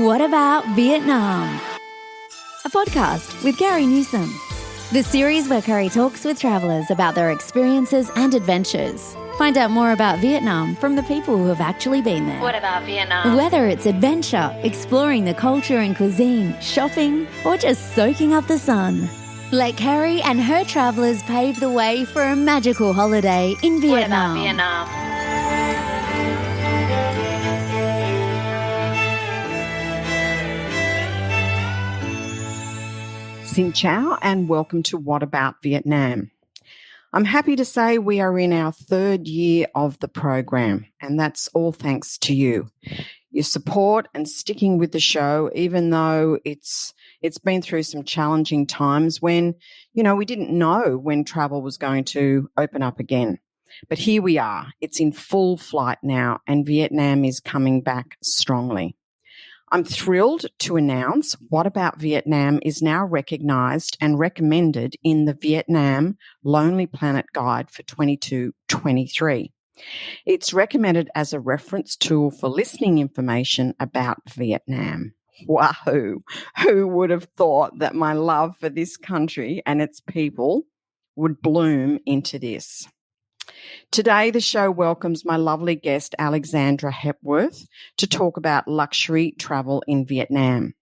What About Vietnam? A podcast with Carrie Newsom. The series where Carrie talks with travellers about their experiences and adventures. Find out more about Vietnam from the people who have actually been there. What about Vietnam? Whether it's adventure, exploring the culture and cuisine, shopping, or just soaking up the sun. Let Carrie and her travellers pave the way for a magical holiday in Vietnam. What about Vietnam? Xin chào and welcome to What About Vietnam. I'm happy to say we are in our third year of the program, and that's all thanks to you. Your support and sticking with the show, even though it's been through some challenging times when, we didn't know when travel was going to open up again. But here we are. It's in full flight now, and Vietnam is coming back strongly. I'm thrilled to announce What About Vietnam is now recognised and recommended in the Vietnam Lonely Planet Guide for 22-23. It's recommended as a reference tool for listening information about Vietnam. Wow, who would have thought that my love for this country and its people would bloom into this? Today, the show welcomes my lovely guest, Alexandra Hepworth, to talk about luxury travel in Vietnam.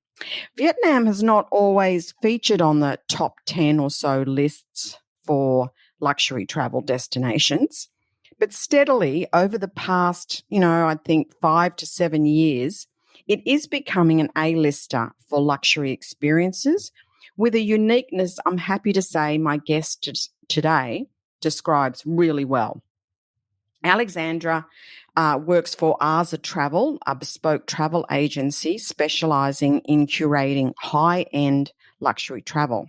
Vietnam has not always featured on the top 10 or so lists for luxury travel destinations, but steadily over the past, I think 5 to 7 years, it is becoming an A-lister for luxury experiences with a uniqueness I'm happy to say my guest today describes really well. Alexandra works for AZA Travel, a bespoke travel agency specialising in curating high-end luxury travel.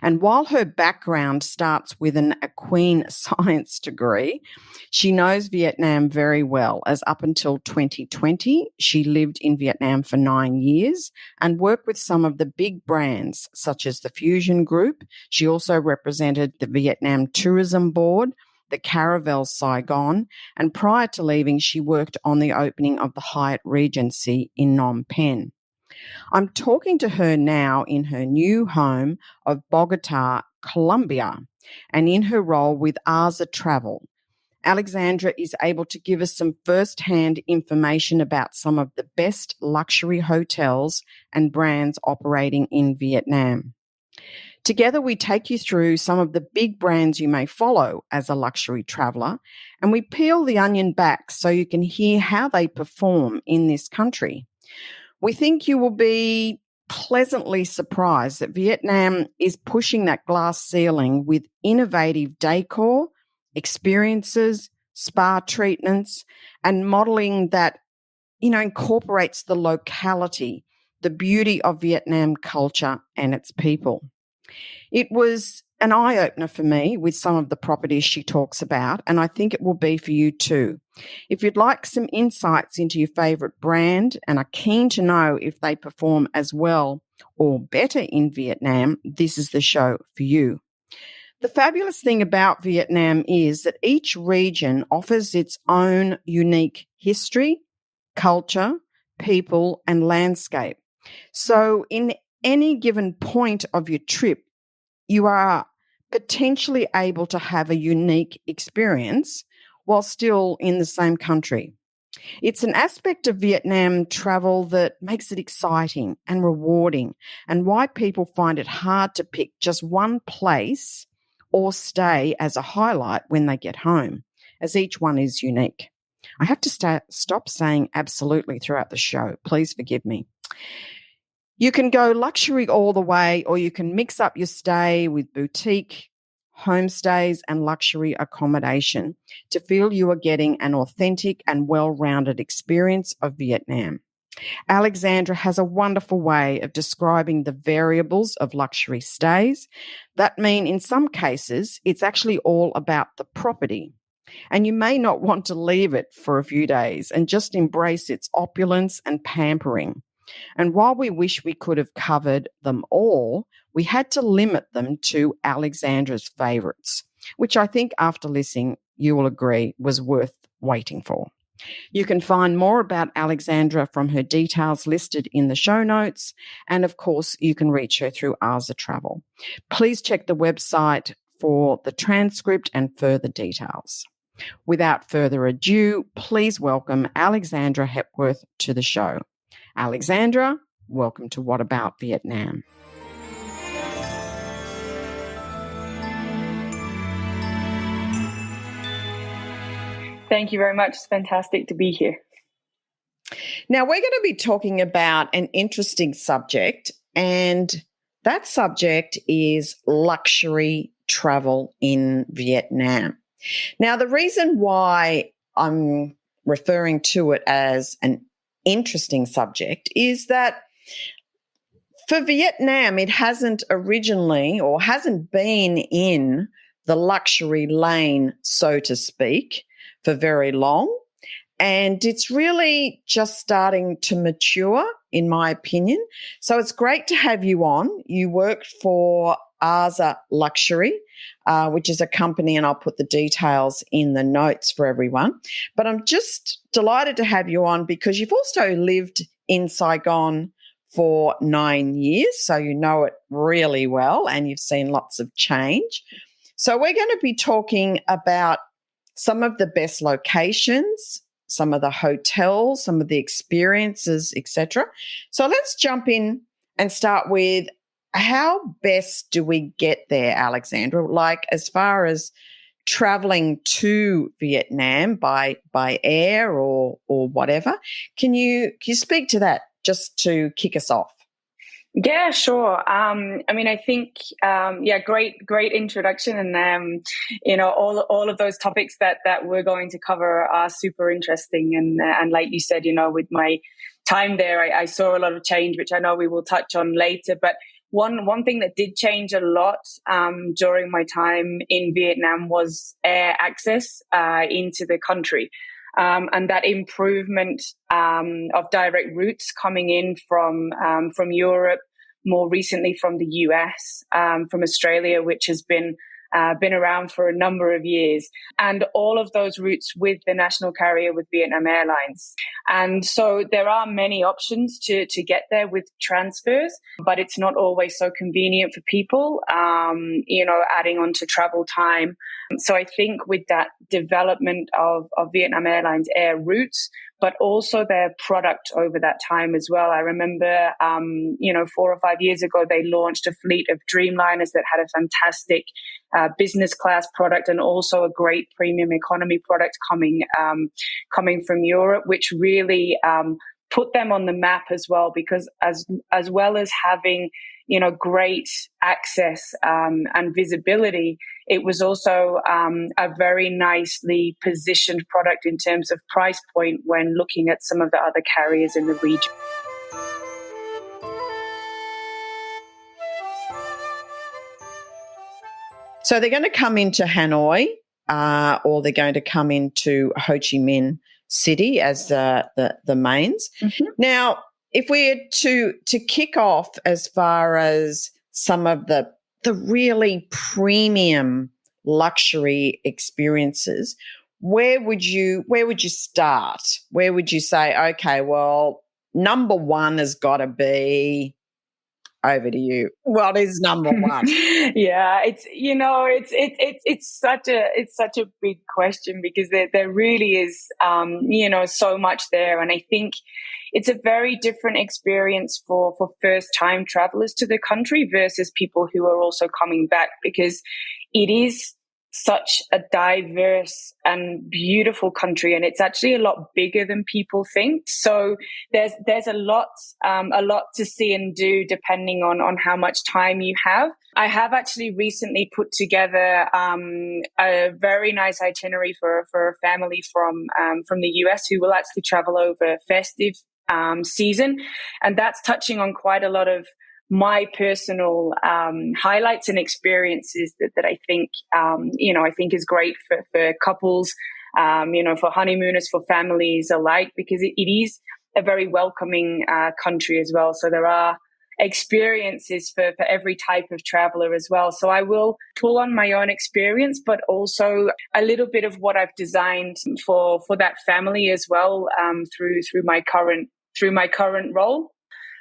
And while her background starts with an equine science degree, she knows Vietnam very well, as up until 2020, she lived in Vietnam for 9 years and worked with some of the big brands, such as the Fusion Group. She also represented the Vietnam Tourism Board, the Caravelle Saigon, and prior to leaving, she worked on the opening of the Hyatt Regency in Phnom Penh. I'm talking to her now in her new home of Bogota, Colombia, and in her role with AZA Travel. Alexandra is able to give us some first-hand information about some of the best luxury hotels and brands operating in Vietnam. Together, we take you through some of the big brands you may follow as a luxury traveller, and we peel the onion back so you can hear how they perform in this country. We think you will be pleasantly surprised that Vietnam is pushing that glass ceiling with innovative decor, experiences, spa treatments, and modelling that, incorporates the locality, the beauty of Vietnam culture and its people. It was an eye-opener for me with some of the properties she talks about, and I think it will be for you too. If you'd like some insights into your favourite brand and are keen to know if they perform as well or better in Vietnam, this is the show for you. The fabulous thing about Vietnam is that each region offers its own unique history, culture, people, and landscape. So in any given point of your trip, you are potentially able to have a unique experience while still in the same country. It's an aspect of Vietnam travel that makes it exciting and rewarding, and why people find it hard to pick just one place or stay as a highlight when they get home, as each one is unique. I have to stop saying absolutely throughout the show. Please forgive me. You can go luxury all the way, or you can mix up your stay with boutique, homestays, and luxury accommodation to feel you are getting an authentic and well-rounded experience of Vietnam. Alexandra has a wonderful way of describing the variables of luxury stays. That mean in some cases, it's actually all about the property. And you may not want to leave it for a few days and just embrace its opulence and pampering. And while we wish we could have covered them all, we had to limit them to Alexandra's favourites, which I think after listening, you will agree was worth waiting for. You can find more about Alexandra from her details listed in the show notes. And of course, you can reach her through AZA Travel. Please check the website for the transcript and further details. Without further ado, please welcome Alexandra Hepworth to the show. Alexandra, welcome to What About Vietnam? Thank you very much. It's fantastic to be here. Now, we're going to be talking about an interesting subject, and that subject is luxury travel in Vietnam. Now, the reason why I'm referring to it as an interesting subject is that for Vietnam, it hasn't originally or hasn't been in the luxury lane, so to speak, for very long. And it's really just starting to mature, in my opinion. So it's great to have you on. You worked for AZA Luxury, which is a company, and I'll put the details in the notes for everyone. But I'm just delighted to have you on because you've also lived in Saigon for 9 years, so you know it really well and you've seen lots of change. So we're going to be talking about some of the best locations, some of the hotels, some of the experiences, etc. So let's jump in and start with how best do we get there, Alexandra? Like as far as traveling to Vietnam by air or whatever. Can you speak to that just to kick us off? Yeah, sure. I think, great introduction, and all of those topics that we're going to cover are super interesting. And like you said, with my time there, I saw a lot of change, which I know we will touch on later. But one thing that did change a lot during my time in Vietnam was air access into the country. And that improvement of direct routes coming in from Europe, more recently from the US, from Australia, which has been around for a number of years, and all of those routes with the national carrier with Vietnam Airlines. And so there are many options to get there with transfers, but it's not always so convenient for people, adding on to travel time. So I think with that development of Vietnam Airlines air routes, but also their product over that time as well. I remember, 4 or 5 years ago, they launched a fleet of Dreamliners that had a fantastic business class product and also a great premium economy product coming from Europe, which really put them on the map as well, because as well as having great access and visibility, it was also a very nicely positioned product in terms of price point when looking at some of the other carriers in the region. So they're going to come into Hanoi or they're going to come into Ho Chi Minh City as the mains. Mm-hmm. Now, if we are to kick off as far as some of the really premium luxury experiences, where would you start? Where would you say, okay, well, number one has got to be? Over to you. What is number one? Yeah, it's such a big question because there really is so much there, and I think it's a very different experience for first time travelers to the country versus people who are also coming back, because it is such a diverse and beautiful country, and it's actually a lot bigger than people think. So there's a lot to see and do depending on how much time you have. I have actually recently put together a very nice itinerary for a family from the US who will actually travel over festive season, and that's touching on quite a lot of my personal highlights and experiences that I think I think is great for couples, for honeymooners, for families alike, because it is a very welcoming country as well. So there are experiences for every type of traveler as well. So I will pull on my own experience, but also a little bit of what I've designed for that family as well, through my current role.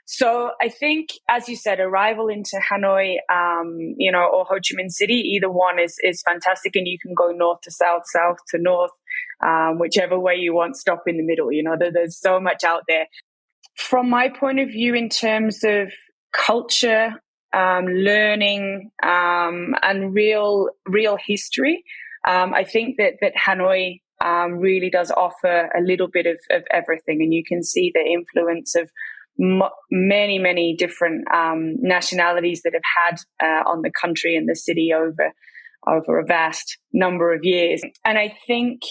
So I think, as you said, arrival into Hanoi, or Ho Chi Minh City, either one is fantastic, and you can go north to south, south to north, whichever way you want. Stop in the middle. There's so much out there. From my point of view, in terms of culture, learning, and real history, I think that Hanoi really does offer a little bit of everything, and you can see the influence of many different nationalities that have had on the country and the city over a vast number of years. And I think,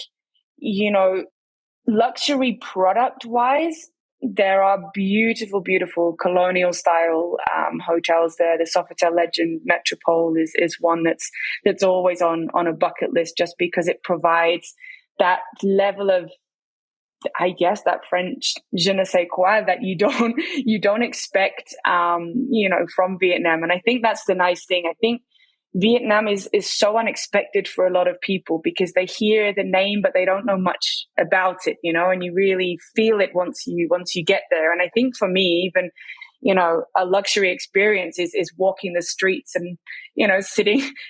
luxury product wise, there are beautiful colonial style hotels there. The Sofitel Legend Metropole is one that's always on a bucket list, just because it provides that level of, I guess, that French je ne sais quoi that you don't expect, from Vietnam. And I think that's the nice thing. I think Vietnam is so unexpected for a lot of people, because they hear the name, but they don't know much about it, and you really feel it once you get there. And I think for me, even, a luxury experience is walking the streets and,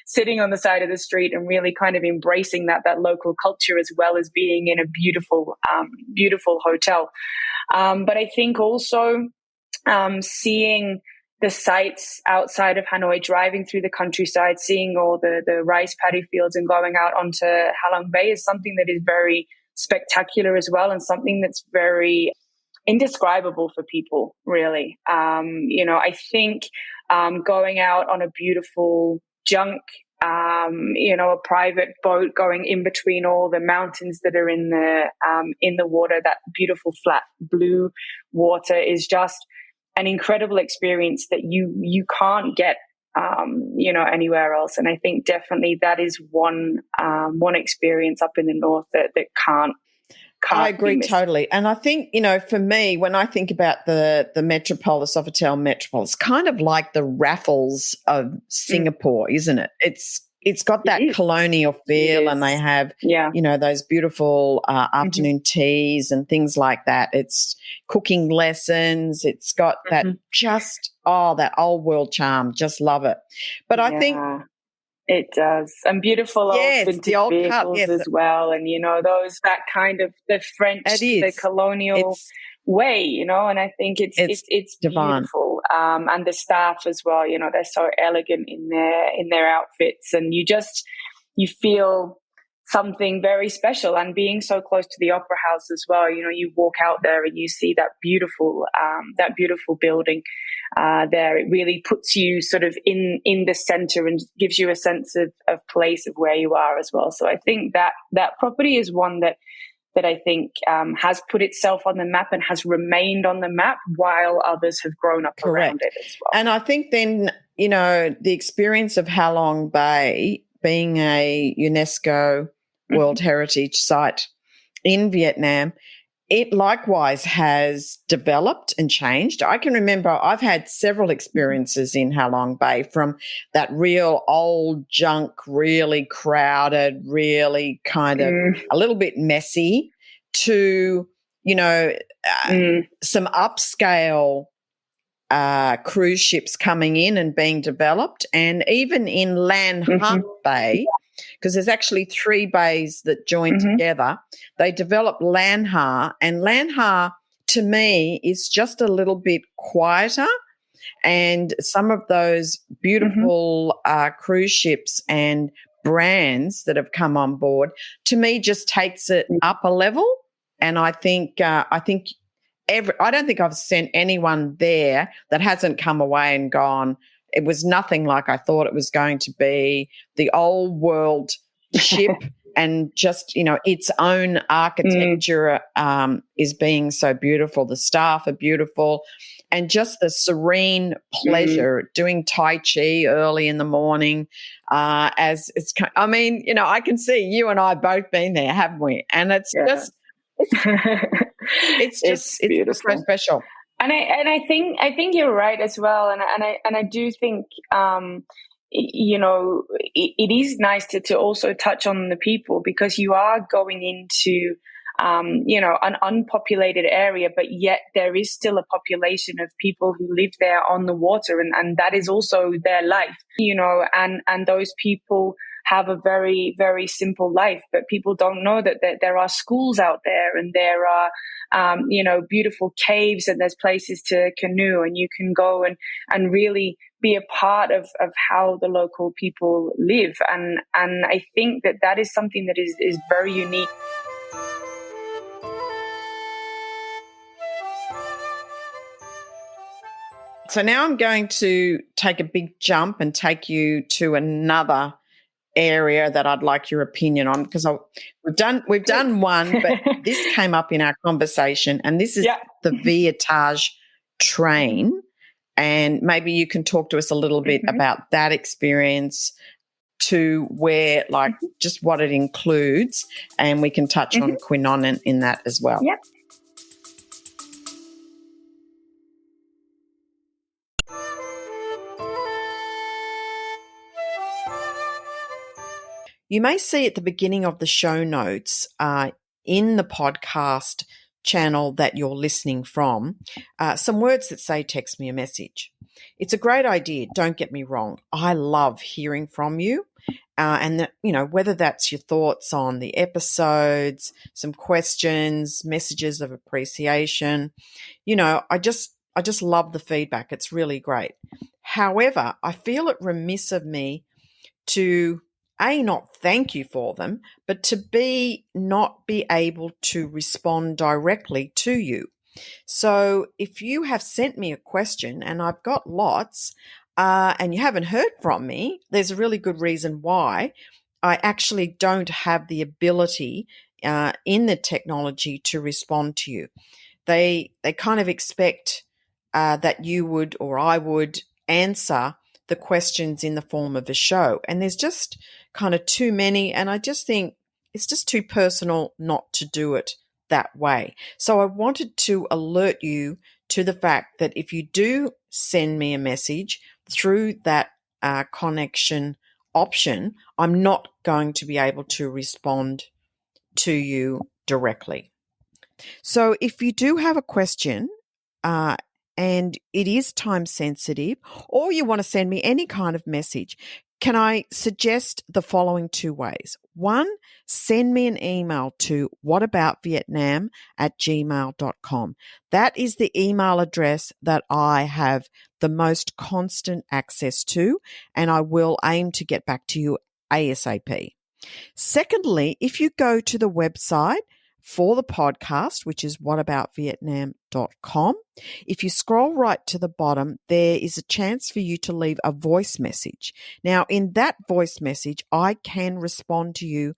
sitting on the side of the street and really kind of embracing that local culture, as well as being in a beautiful hotel. But I think also, seeing the sites outside of Hanoi, driving through the countryside, seeing all the rice paddy fields and going out onto Halong Bay is something that is very spectacular as well, and something that's very indescribable for people, really. I think going out on a beautiful junk, a private boat going in between all the mountains that are in the water, that beautiful flat blue water, is just an incredible experience that you can't get anywhere else. And I think definitely that is one experience up in the north that can't I agree totally. And I think, for me, when I think about the Metropole, the Sofitel Metropole, it's kind of like the Raffles of Singapore, isn't it? It's got that colonial feel, and they have, those beautiful afternoon teas and things like that. It's cooking lessons. It's got that that old world charm. Just love it. But I think it does. And beautiful old vintage vehicles as well. And, that kind of the French, the colonial way, and I think it's beautiful. And the staff as well, they're so elegant in their outfits, and you feel something very special. And being so close to the opera house as well, you walk out there and you see that beautiful building there. It really puts you sort of in the center and gives you a sense of place of where you are as well. So I think that property is one that I think has put itself on the map and has remained on the map while others have grown up around it as well. And I think then, the experience of Halong Bay being a UNESCO World Heritage Site in Vietnam, it likewise has developed and changed. I can remember I've had several experiences in Halong Bay, from that real old junk, really crowded, really kind of a little bit messy, to, some upscale cruise ships coming in and being developed. And even in Lan Ha Bay, because there's actually 3 bays that join together, they developed Lan Ha, and Lan Ha to me is just a little bit quieter, and some of those beautiful cruise ships and brands that have come on board, to me, just takes it up a level. And I think I don't think I've sent anyone there that hasn't come away and gone, it was nothing like I thought it was going to be. The old world ship and just, its own architecture is being so beautiful. The staff are beautiful, and just the serene pleasure doing Tai Chi early in the morning as it's, I can see you and I both been there, haven't we? And it's just, it's so special. I think you're right as well, and I do think it is nice to also touch on the people, because you are going into an unpopulated area, but yet there is still a population of people who live there on the water, and that is also their life, and those people have a very, very simple life, but people don't know that there are schools out there, and there are, beautiful caves, and there's places to canoe, and you can go and really be a part of how the local people live. And I think that is something that is very unique. So now I'm going to take a big jump and take you to another area that I'd like your opinion on, because we've done one, but this came up in our conversation, and this is the Viettage train, and maybe you can talk to us a little bit about that experience, to where, like, just what it includes, and we can touch on Quy Nhon in that as well. Yep. You may see at the beginning of the show notes in the podcast channel that you're listening from some words that say text me a message. It's a great idea, don't get me wrong. I love hearing from you, and whether that's your thoughts on the episodes, some questions, messages of appreciation. I just love the feedback. It's really great. However, I feel it remiss of me to not thank you for them, but to not be able to respond directly to you. So if you have sent me a question, and I've got lots, and you haven't heard from me, there's a really good reason why. I actually don't have the ability in the technology to respond to you. They kind of expect that you would, or I would, answer the questions in the form of a show. And there's just kind of too many, and I just think it's just too personal not to do it that way. So I wanted to alert you to the fact that if you do send me a message through that connection option, I'm not going to be able to respond to you directly. So if you do have a question, and it is time sensitive, or you want to send me any kind of message, can I suggest the following two ways? One, send me an email to whataboutvietnam@gmail.com. That is the email address that I have the most constant access to, and I will aim to get back to you ASAP. Secondly, if you go to the website for the podcast, which is whataboutvietnam.com, if you scroll right to the bottom, there is a chance for you to leave a voice message. Now, in that voice message, I can respond to you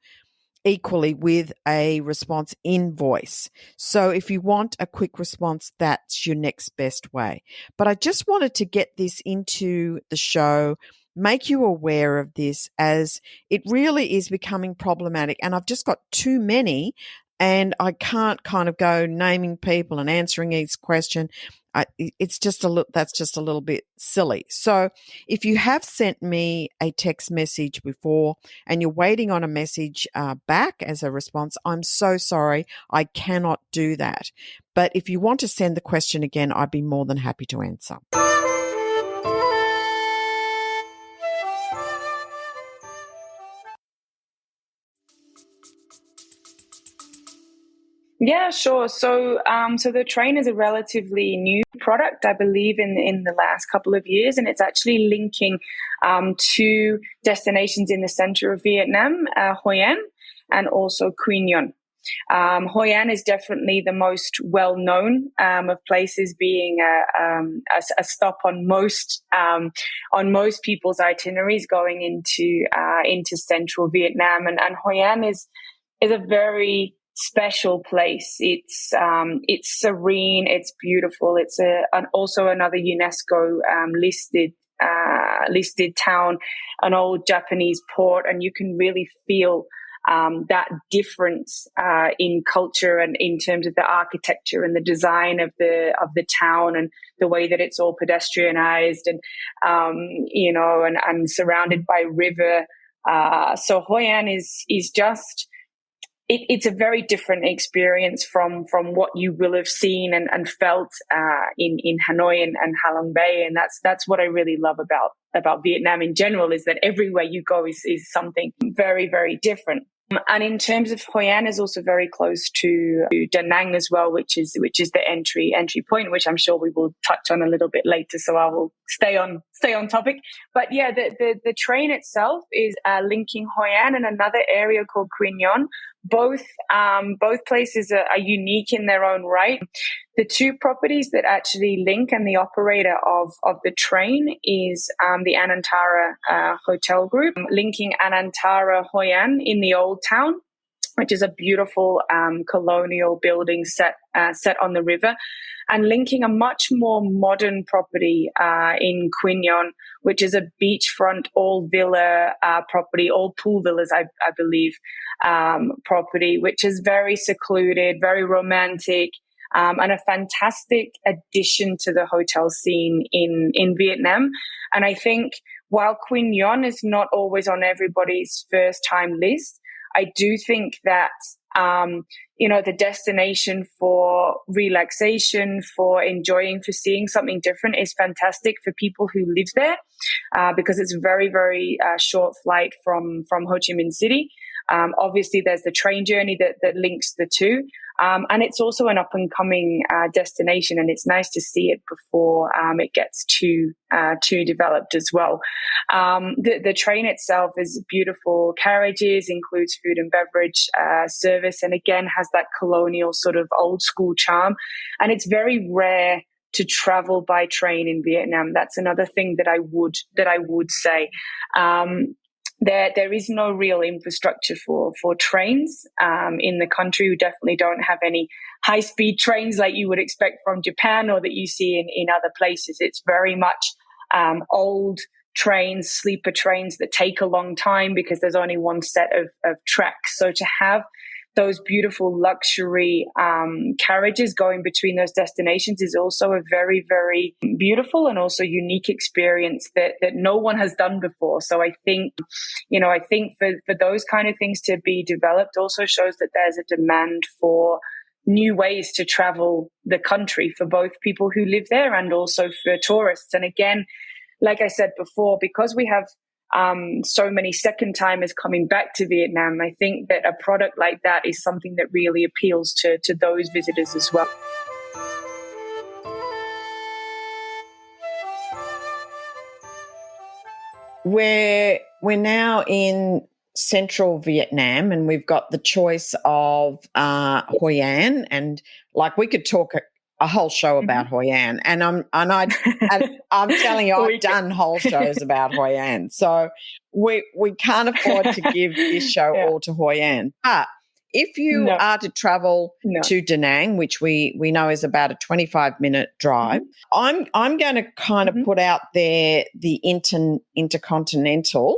equally with a response in voice. So if you want a quick response, that's your next best way. But I just wanted to get this into the show, make you aware of this, as it really is becoming problematic, and I've just got too many, and I can't kind of go naming people and answering each question. That's just a little bit silly. So if you have sent me a text message before and you're waiting on a message back as a response, I'm so sorry. I cannot do that. But if you want to send the question again, I'd be more than happy to answer. Yeah, sure. So the train is a relatively new product, I believe, in the last couple of years, and it's actually linking two destinations in the center of Vietnam, Hoi An and also Quy Nhon. Hoi An is definitely the most well-known of places, being a stop on most people's itineraries going into central Vietnam, and Hoi An is a very special place. It's serene, it's beautiful. It's also another UNESCO listed town, an old Japanese port, and you can really feel that difference in culture and in terms of the architecture and the design of the town and the way that it's all pedestrianized and and surrounded by river. So Hoi An is just. It's a very different experience from what you will have seen and felt in Hanoi and Halong Bay, and that's what I really love about Vietnam in general, is that everywhere you go is something very, very different. And in terms of Hoi An is also very close to Da Nang as well, which is the entry point, which I'm sure we will touch on a little bit later. So I will stay on topic. But yeah, the train itself is linking Hoi An and another area called Quy Nhon. Both places are unique in their own right. The two properties that actually link and the operator of the train is the Anantara Hotel Group, linking Anantara Hoi An in the Old Town, which is a beautiful colonial building set on the river, and linking a much more modern property in Quy Nhon, which is a beachfront all villa property, all pool villas, I believe, property, which is very secluded, very romantic, and a fantastic addition to the hotel scene in Vietnam. And I think while Quy Nhon is not always on everybody's first time list, I do think that the destination for relaxation, for enjoying, for seeing something different is fantastic for people who live there, because it's a very, very short flight from Ho Chi Minh City. Obviously, there's the train journey that links the two. And it's also an up-and-coming destination, and it's nice to see it before it gets too developed as well. The train itself is beautiful carriages, includes food and beverage service, and again has that colonial sort of old-school charm. And it's very rare to travel by train in Vietnam. That's another thing that I would say. There is no real infrastructure for trains in the country. We definitely don't have any high-speed trains like you would expect from Japan or that you see in other places. It's very much old trains, sleeper trains that take a long time because there's only one set of tracks. So to have those beautiful luxury carriages going between those destinations is also a very, very beautiful and also unique experience that no one has done before. So I think for those kind of things to be developed also shows that there's a demand for new ways to travel the country for both people who live there and also for tourists. And again, like I said before, because we have so many second timers coming back to Vietnam, I think that a product like that is something that really appeals to those visitors as well. We're now in central Vietnam, and we've got the choice of Hoi An, and like we could talk a whole show about Hoi An, and I'm telling you, I've done whole shows about Hoi An, so we can't afford to give this show all to Hoi An. But if you are to travel to Da Nang, which we know is about a 25-minute drive, I'm going to kind of put out there the Intercontinental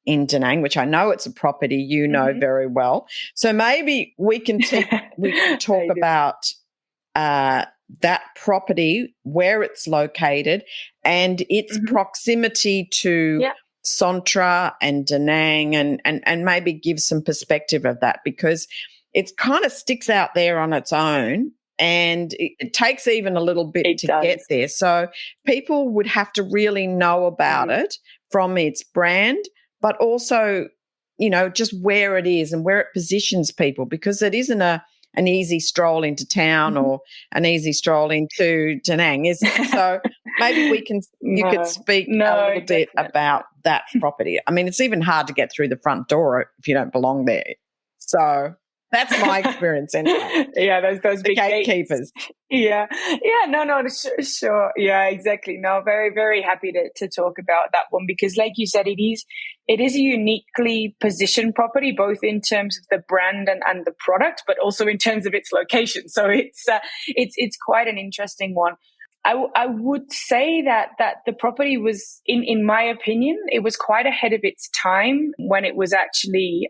in Da Nang, which I know it's a property you know very well. So maybe we can talk about that property, where it's located, and its proximity to Sontra and Da Nang, and maybe give some perspective of that, because it kind of sticks out there on its own, and it takes even a little bit to get there. So people would have to really know about it from its brand, but also, just where it is and where it positions people, because it isn't an easy stroll into town or an easy stroll into Da Nang. So maybe you could speak a little bit about that property. I mean, it's even hard to get through the front door if you don't belong there. So that's my experience anyway. Yeah, those big gatekeepers. Yeah, no, sure. Yeah, exactly. No, very, very happy to talk about that one, because like you said, it is a uniquely positioned property, both in terms of the brand and the product, but also in terms of its location. So it's quite an interesting one. I would say that the property was, in my opinion, it was quite ahead of its time when it was actually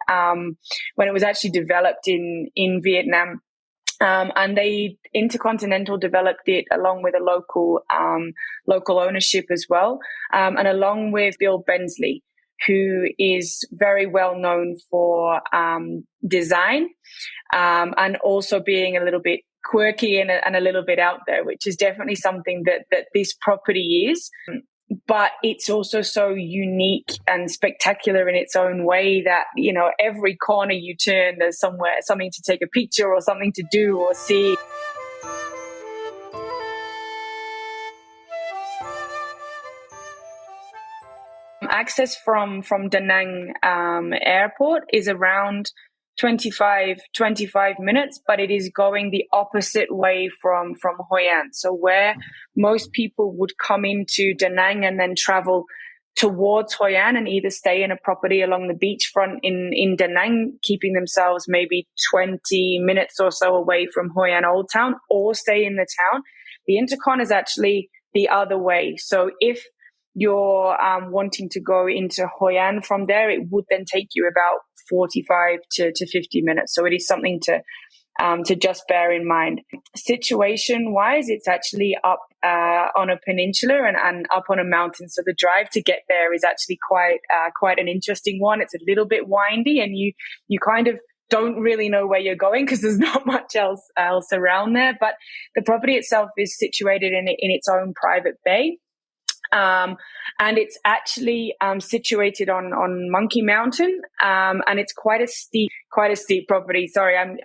developed in Vietnam. And they Intercontinental developed it along with a local ownership as well, and along with Bill Bensley, who is very well known for design, and also being a little bit quirky and a little bit out there, which is definitely something that this property is. But it's also so unique and spectacular in its own way that, every corner you turn, there's something to take a picture or something to do or see. Access from Da Nang airport is around 25 minutes, but it is going the opposite way from Hoi An. So where most people would come into Da Nang and then travel towards Hoi An and either stay in a property along the beachfront in Da Nang, keeping themselves maybe 20 minutes or so away from Hoi An Old Town, or stay in the town. The Intercon is actually the other way. So if you're wanting to go into Hoi An from there, it would then take you about 45 to 50 minutes. So it is something to just bear in mind. Situation wise, it's actually up on a peninsula and up on a mountain. So the drive to get there is actually quite an interesting one. It's a little bit windy, and you kind of don't really know where you're going because there's not much else around there. But the property itself is situated in its own private bay. And it's actually situated on Monkey Mountain, and it's quite a steep property. Sorry, I'm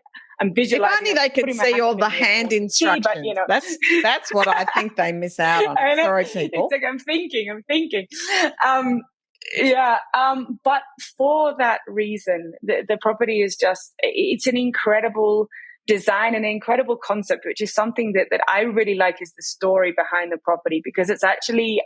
visualizing. If only they could see all the hand instructions. But, that's what I think they miss out on. Sorry, people. It's like I'm thinking. But for that reason, the property is it's an incredible design and an incredible concept, which is something that I really like, is the story behind the property, because it's actually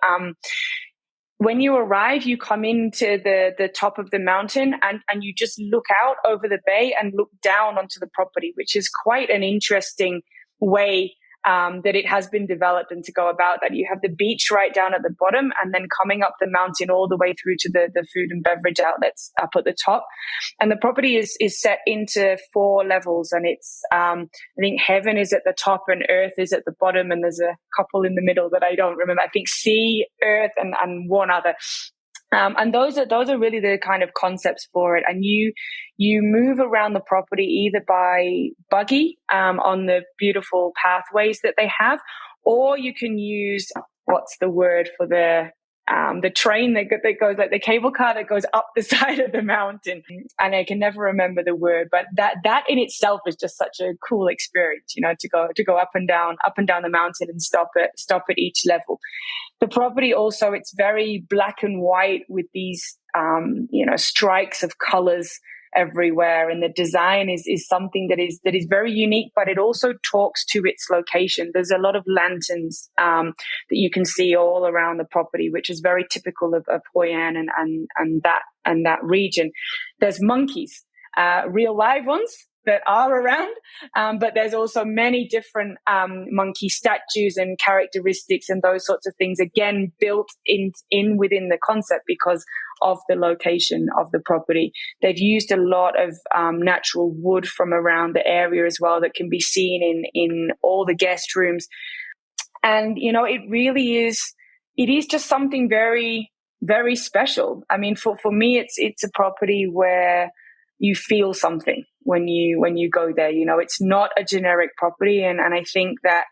when you arrive, you come into the top of the mountain and you just look out over the bay and look down onto the property, which is quite an interesting way that it has been developed and to go about that. You have the beach right down at the bottom, and then coming up the mountain all the way through to the food and beverage outlets up at the top. And the property is set into 4 levels, and it's I think heaven is at the top and earth is at the bottom, and there's a couple in the middle that I don't remember. I think sea, earth, and one other. And those are really the kind of concepts for it. And you move around the property either by buggy on the beautiful pathways that they have, or you can use, what's the word for the train that goes, like the cable car that goes up the side of the mountain. And I can never remember the word, but that in itself is just such a cool experience, to go up and down the mountain and stop at each level. The property also, it's very black and white with these, strikes of colors everywhere. And the design is something that is very unique, but it also talks to its location. There's a lot of lanterns that you can see all around the property, which is very typical of Hoi An and that region. There's monkeys, real live ones that are around, but there's also many different monkey statues and characteristics and those sorts of things, again built in within the concept because of the location of the property. They've used a lot of natural wood from around the area as well that can be seen in all the guest rooms. And it really is just something very, very special. I mean, for me, it's a property where you feel something when you go there. It's not a generic property, and I think that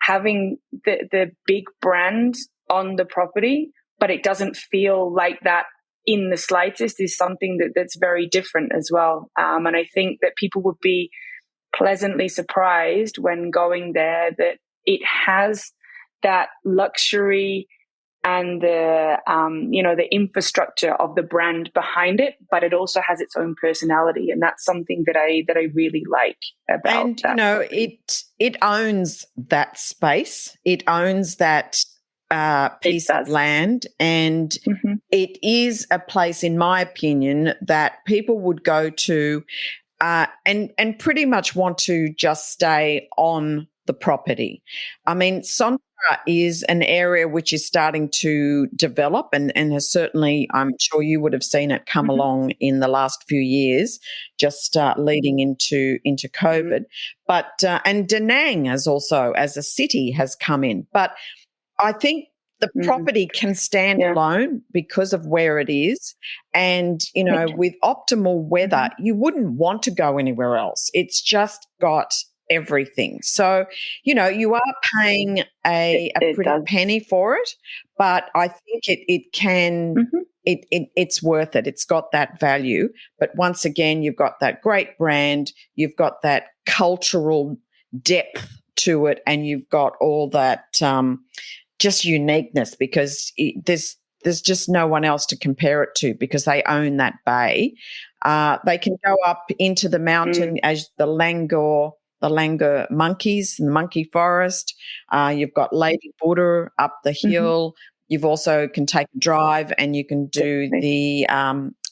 having the big brand on the property, but it doesn't feel like that in the slightest, is something that's very different as well. And I think that people would be pleasantly surprised when going there that it has that luxury and the infrastructure of the brand behind it, but it also has its own personality, and that's something that I really like about. And it owns that space, it owns that piece of land, and it is a place, in my opinion, that people would go to and pretty much want to just stay on the property. I mean, Sontra is an area which is starting to develop and has certainly, I'm sure you would have seen it come along in the last few years, just leading into COVID. But and Da Nang has also, as a city, has come in. But I think the property can stand alone because of where it is. And, you know, with optimal weather, you wouldn't want to go anywhere else. It's just got everything. So, you know, you are paying a pretty penny for it, but I think it can it's worth it. It's got that value. But once again, you've got that great brand, you've got that cultural depth to it, and you've got all that just uniqueness, because there's just no one else to compare it to, because they own that bay. They can go up into the mountain as the Langur monkeys in the monkey forest. You've got Lady Buddha up the hill. You've also can take a drive and you can do the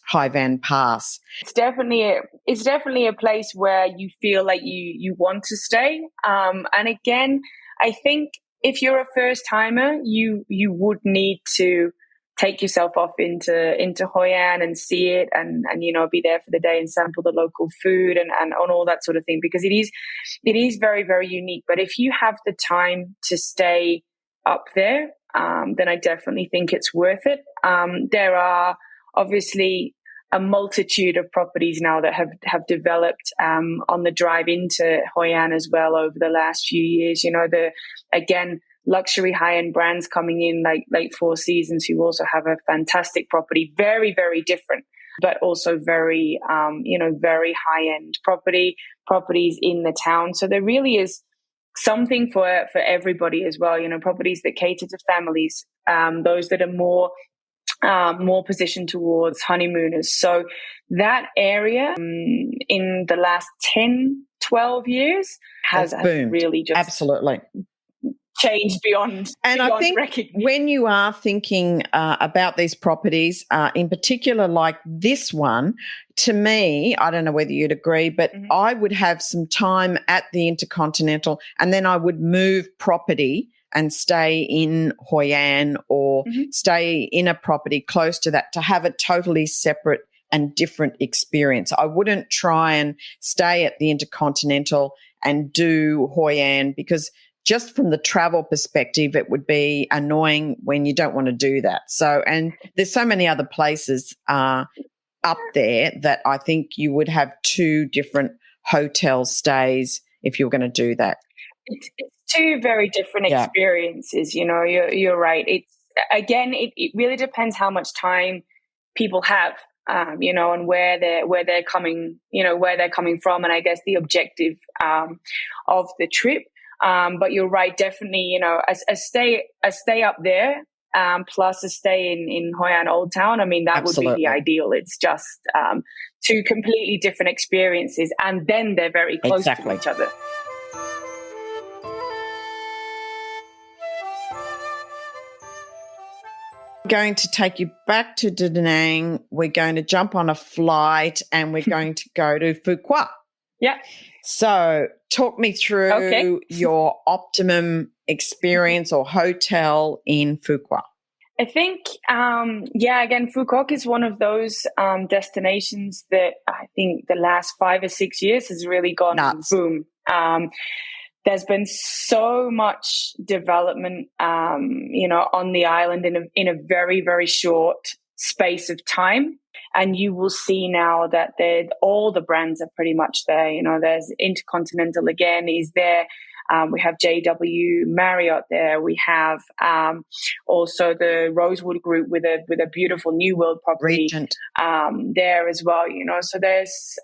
Hai Van Pass. It's definitely a place where you feel like you want to stay. And again, I think if you're a first timer, you would need to take yourself off into Hoi An and see it, and you know, be there for the day and sample the local food and on all that sort of thing, because it is very, very unique. But if you have the time to stay up there, then I definitely think it's worth it. There are obviously a multitude of properties now that have developed on the drive into Hoi An as well over the last few years. You know, again, luxury high-end brands coming in like Four Seasons, who also have a fantastic property, very, very different, but also very, very high-end properties in the town. So there really is something for everybody as well. You know, properties that cater to families, those that are more positioned towards honeymooners. So that area in the last 10, 12 years has really just absolutely changed beyond I think recognition. When you are thinking about these properties, in particular like this one, to me, I don't know whether you'd agree, but I would have some time at the Intercontinental and then I would move property and stay in Hoi An or stay in a property close to that to have a totally separate and different experience. I wouldn't try and stay at the Intercontinental and do Hoi An, because just from the travel perspective, it would be annoying when you don't want to do that. So, and there's so many other places up there that I think you would have two different hotel stays if you were going to do that. It's two very different experiences. You know, you're right. It's again, it really depends how much time people have, you know, and where they're coming, you know, where they're coming from, and I guess the objective of the trip. But you're right, definitely, you know, a stay up there, plus a stay in Hoi An Old Town. I mean, that would be the ideal. It's just two completely different experiences, and then they're very close to each other. Going to take you back to Da Nang. We're going to jump on a flight and we're going to go to Phu Quoc. Yeah. So talk me through your optimum experience or hotel in Phu Quoc. I think, again, Phu Quoc is one of those destinations that I think the last 5 or 6 years has really gone boom. There's been so much development, you know, on the island in a very, very short space of time. And you will see now that all the brands are pretty much there. You know, there's Intercontinental again is there. We have JW Marriott there. We have also the Rosewood Group with a beautiful New World property Regent there as well. You know, so there's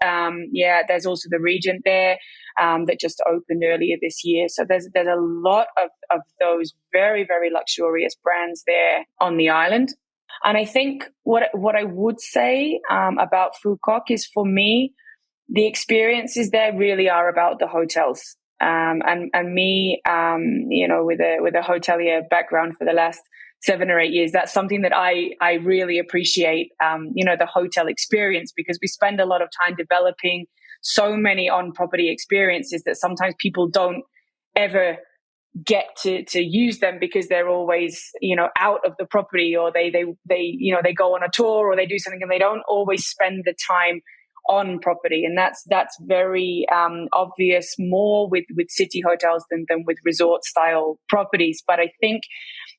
also the Regent there that just opened earlier this year. So there's a lot of those very, very luxurious brands there on the island. And I think what I would say about Phu Quoc is, for me, the experiences there really are about the hotels. And me, you know, with a hotelier background for the last 7 or 8 years, that's something that I really appreciate, you know, the hotel experience, because we spend a lot of time developing so many on-property experiences that sometimes people don't ever get to use them because they're always, out of the property, or they go on a tour or they do something, and they don't always spend the time on property. And that's very obvious more with city hotels than with resort style properties. But I think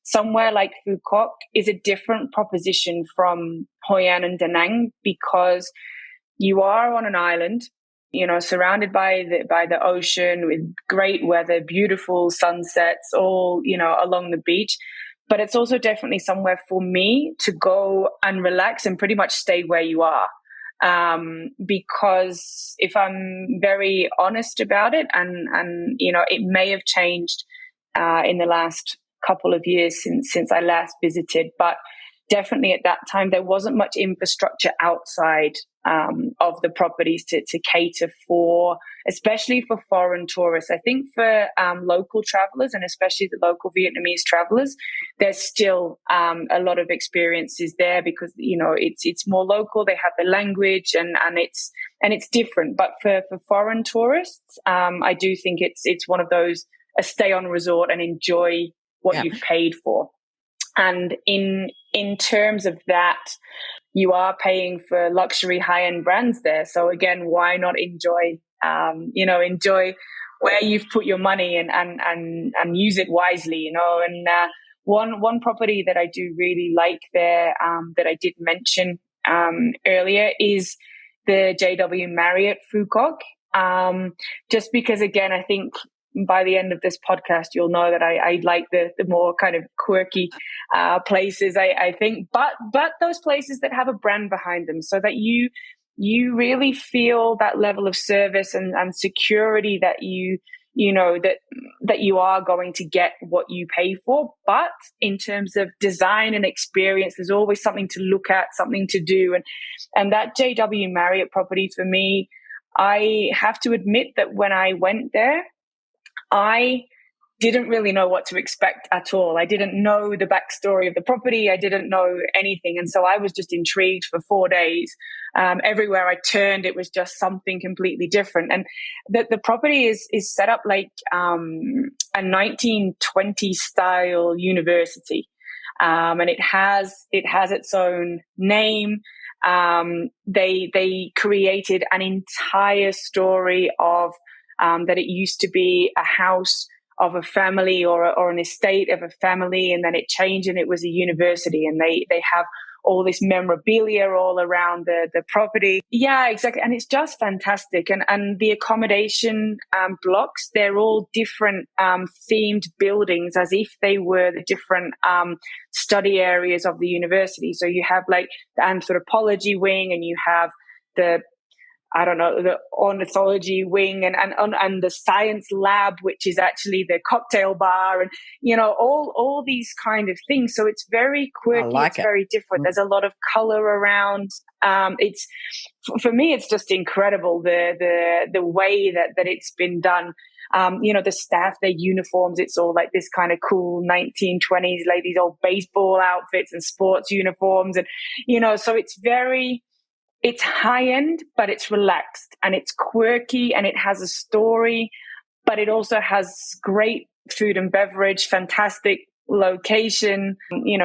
somewhere like Phu Quoc is a different proposition from Hoi An and Da Nang, because you are on an island, surrounded by the ocean, with great weather, beautiful sunsets, all, along the beach. But it's also definitely somewhere for me to go and relax and pretty much stay where you are. Because if I'm very honest about it, and it may have changed in the last couple of years since I last visited, but definitely at that time there wasn't much infrastructure outside of the properties to cater for, especially for foreign tourists. I think for local travelers, and especially the local Vietnamese travelers, there's still a lot of experiences there, because it's more local. They have the language, and it's different. But for foreign tourists, I do think it's one of those, a stay on resort and enjoy what you've paid for. And in terms of that, you are paying for luxury high-end brands there. So again, why not enjoy where you've put your money and use it wisely, And one property that I do really like there, that I did mention earlier, is the JW Marriott Phu Quoc. Just because, again, I think by the end of this podcast, you'll know that I like the more kind of quirky places, I think, but those places that have a brand behind them, so that you really feel that level of service and security that that you are going to get what you pay for. But in terms of design and experience, there's always something to look at, something to do. And that JW Marriott property, for me, I have to admit that when I went there, I didn't really know what to expect at all. I didn't know the backstory of the property. I didn't know anything. And so I was just intrigued for 4 days. Everywhere I turned, it was just something completely different. And the property is set up like a 1920s style university. And it has its own name. They created an entire story of that it used to be a house of a family, or an estate of a family, and then it changed and it was a university, and they have all this memorabilia all around the property. Yeah, exactly. And it's just fantastic. And the accommodation blocks, they're all different themed buildings, as if they were the different study areas of the university. So you have like the anthropology wing, and you have the ornithology wing, and the science lab, which is actually the cocktail bar, and all these kind of things. So it's very quirky. It's very different. There's a lot of color around. It's, for me, it's just incredible the way that it's been done. The staff, their uniforms, it's all like this kind of cool 1920s, like these old baseball outfits and sports uniforms, and so it's high end, but it's relaxed and it's quirky and it has a story, but it also has great food and beverage, fantastic location,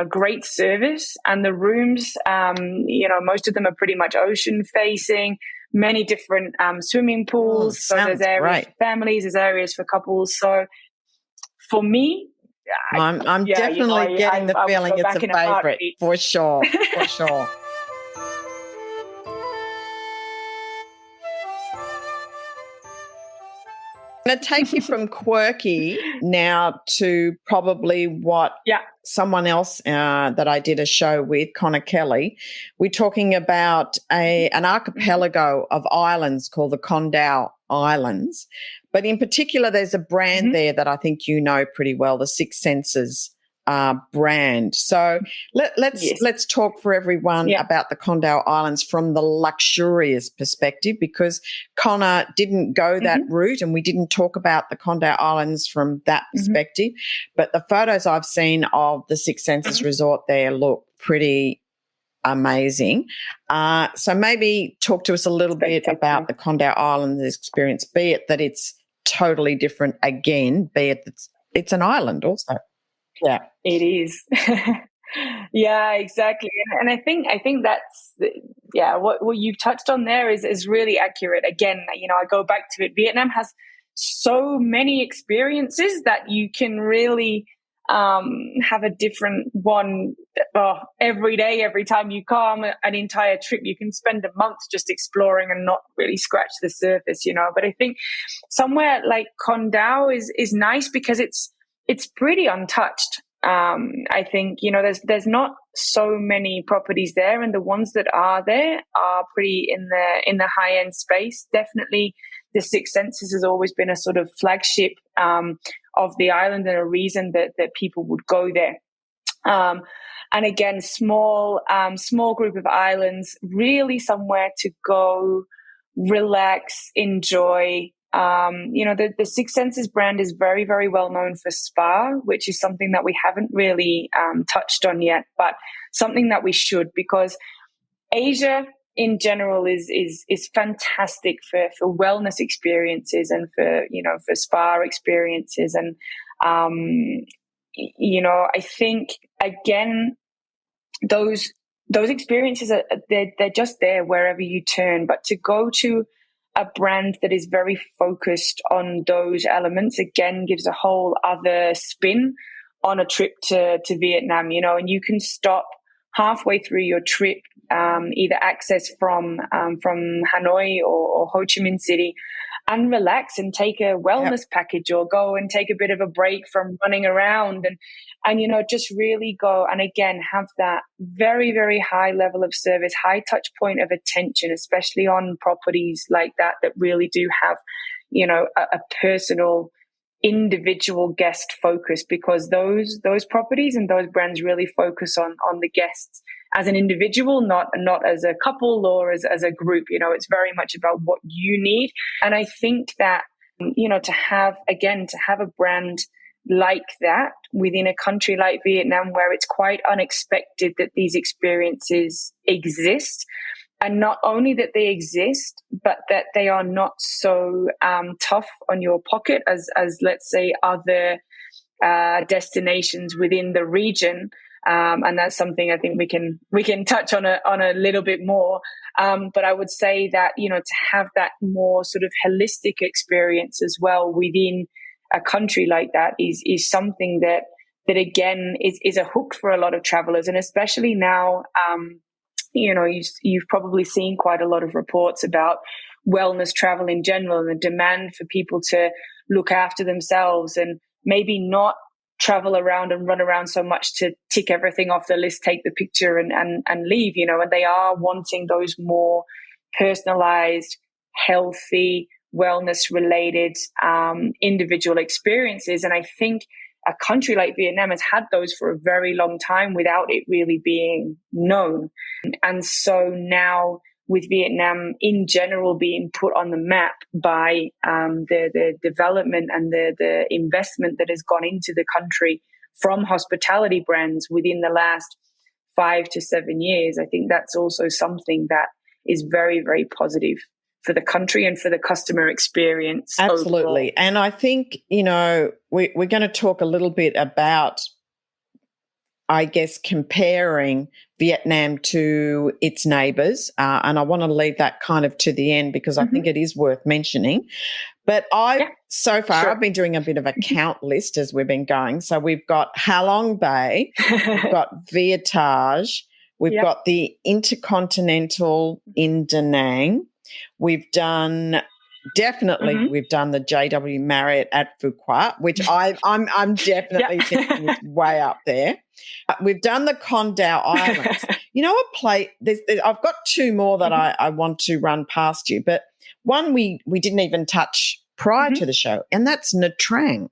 great service. And the rooms, most of them are pretty much ocean facing, many different swimming pools. So there's areas for families, there's areas for couples. So for me, I'm definitely getting the feeling it's a favorite for sure, for sure. I'm going to take you from quirky now to probably what someone else that I did a show with, Connor Kelly. We're talking about an archipelago of islands called the Condau Islands. But in particular, there's a brand there that I think you know pretty well, the Six Senses brand. So let's talk for everyone about the Condau Islands from the luxurious perspective, because Connor didn't go that route and we didn't talk about the Condau Islands from that perspective. But the photos I've seen of the Six Senses resort there look pretty amazing. So maybe talk to us a little bit about the Condau Islands experience, be it that it's totally different again, be it it's an island also. Yeah. It is. Yeah, exactly. And I think that's what you've touched on there is really accurate. Again, I go back to it. Vietnam has so many experiences that you can really have a different one every day. Every time you come, an entire trip, you can spend a month just exploring and not really scratch the surface, But I think somewhere like Con Dao is nice because it's pretty untouched. I think, there's not so many properties there, and the ones that are there are pretty in the high end space. Definitely the Six Senses has always been a sort of flagship of the island, and a reason that people would go there. And again, small group of islands, really somewhere to go, relax, enjoy. The Six Senses brand is very, very well known for spa, which is something that we haven't really touched on yet, but something that we should, because Asia in general is fantastic for wellness experiences and for spa experiences. And I think again, those experiences they're just there wherever you turn. But to go to a brand that is very focused on those elements, again, gives a whole other spin on a trip to Vietnam, and you can stop halfway through your trip, either access from Hanoi or Ho Chi Minh City, and relax and take a wellness package, or go and take a bit of a break from running around and just really go and again have that very, very high level of service, high touch point of attention, especially on properties like that really do have a personal, individual guest focus, because those properties and those brands really focus on the guests as an individual, not as a couple or as a group. It's very much about what you need. And I think that to have a brand like that within a country like Vietnam, where it's quite unexpected that these experiences exist, and not only that they exist, but that they are not so tough on your pocket as let's say other destinations within the region. And that's something I think we can touch on a little bit more. But I would say that to have that more sort of holistic experience as well within a country like that is something that again is a hook for a lot of travelers, and especially now. You've probably seen quite a lot of reports about wellness travel in general, and the demand for people to look after themselves and maybe not travel around and run around so much to tick everything off the list, take the picture and leave, and they are wanting those more personalized, healthy, wellness related individual experiences. And I think a country like Vietnam has had those for a very long time without it really being known. And so now, with Vietnam in general being put on the map by the development and the investment that has gone into the country from hospitality brands within the last 5 to 7 years, I think that's also something that is very, very positive for the country and for the customer experience. Absolutely. Overall. And I think, we're going to talk a little bit about, I guess, comparing Vietnam to its neighbours. And I want to leave that kind of to the end, because I think it is worth mentioning. But so far, I've been doing a bit of a count list as we've been going. So we've got Halong Bay, we've got Viettage, we've got the Intercontinental in Da Nang. We've done we've done the JW Marriott at Phu Quoc, which I'm definitely thinking is way up there. We've done the Con Dao Islands. I've got two more that I want to run past you, but one we didn't even touch prior to the show, and that's Nha Trang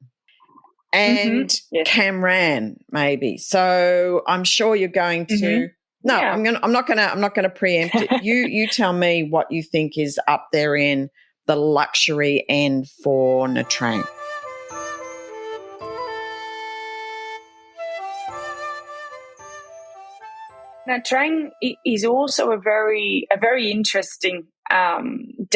and Cam Ranh, maybe. So I'm sure you're going to. No, I'm not gonna preempt it. You tell me what you think is up there in the luxury end for Nha Trang. Nha Trang is also a very interesting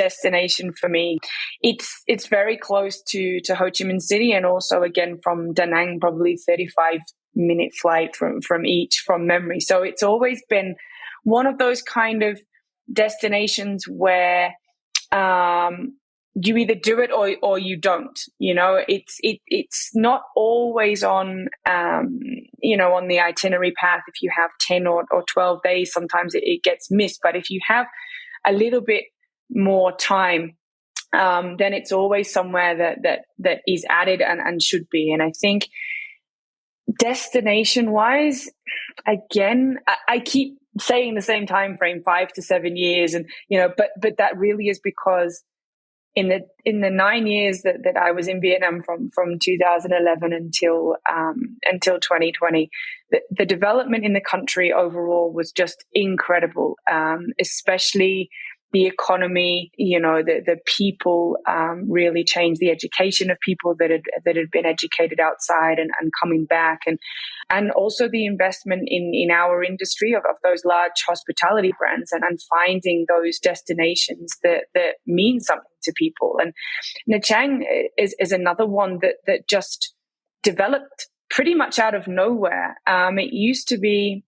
destination for me. It's very close to Ho Chi Minh City, and also again from Da Nang, probably 35-minute flight from each from memory. So it's always been one of those kind of destinations where you either do it or you don't. It's not always on on the itinerary path. If you have 10 or 12 days, sometimes it gets missed. But if you have a little bit more time, then it's always somewhere that is added and should be. And I think destination wise, again, I keep saying the same time frame, 5 to 7 years, and but that really is because in the 9 years that I was in Vietnam from 2011 until 2020, the development in the country overall was just incredible, especially the economy. The people really changed, the education of people that had been educated outside and coming back, and also the investment in our industry of those large hospitality brands and finding those destinations that mean something to people. And Nha Trang is another one that just developed pretty much out of nowhere. It used to be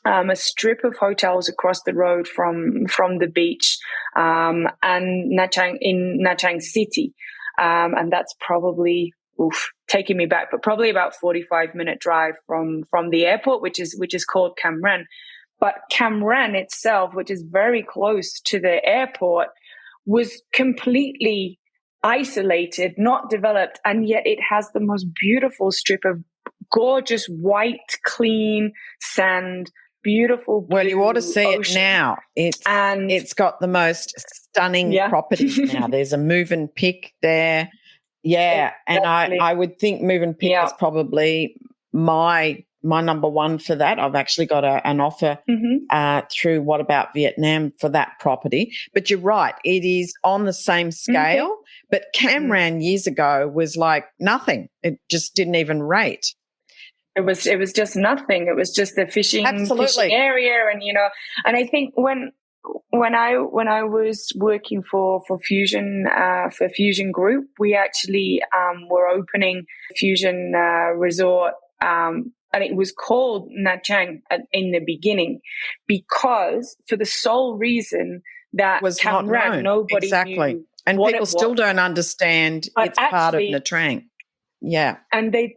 a strip of hotels across the road from the beach, and Nha Trang City, and that's probably taking me back, but probably about 45-minute drive from the airport, which is called Cam Ranh. But Cam Ranh itself, which is very close to the airport, was completely isolated, not developed, and yet it has the most beautiful strip of gorgeous white, clean sand. Beautiful. Well, you ought to see ocean. It now. It's got the most stunning properties now. There's a move and pick there. Yeah. Exactly. And I would think move and pick is probably my number one for that. I've actually got an offer through What About Vietnam for that property. But you're right, it is on the same scale. But Cam Ranh years ago was like nothing. It just didn't even rate. It was just nothing. It was just the fishing area, and I think when I was working for Fusion Group, we actually were opening Fusion Resort, and it was called Nha Trang in the beginning, because for the sole reason that was Cam Ranh, nobody knew, and people still don't understand it's part of Nha Trang. Yeah, and they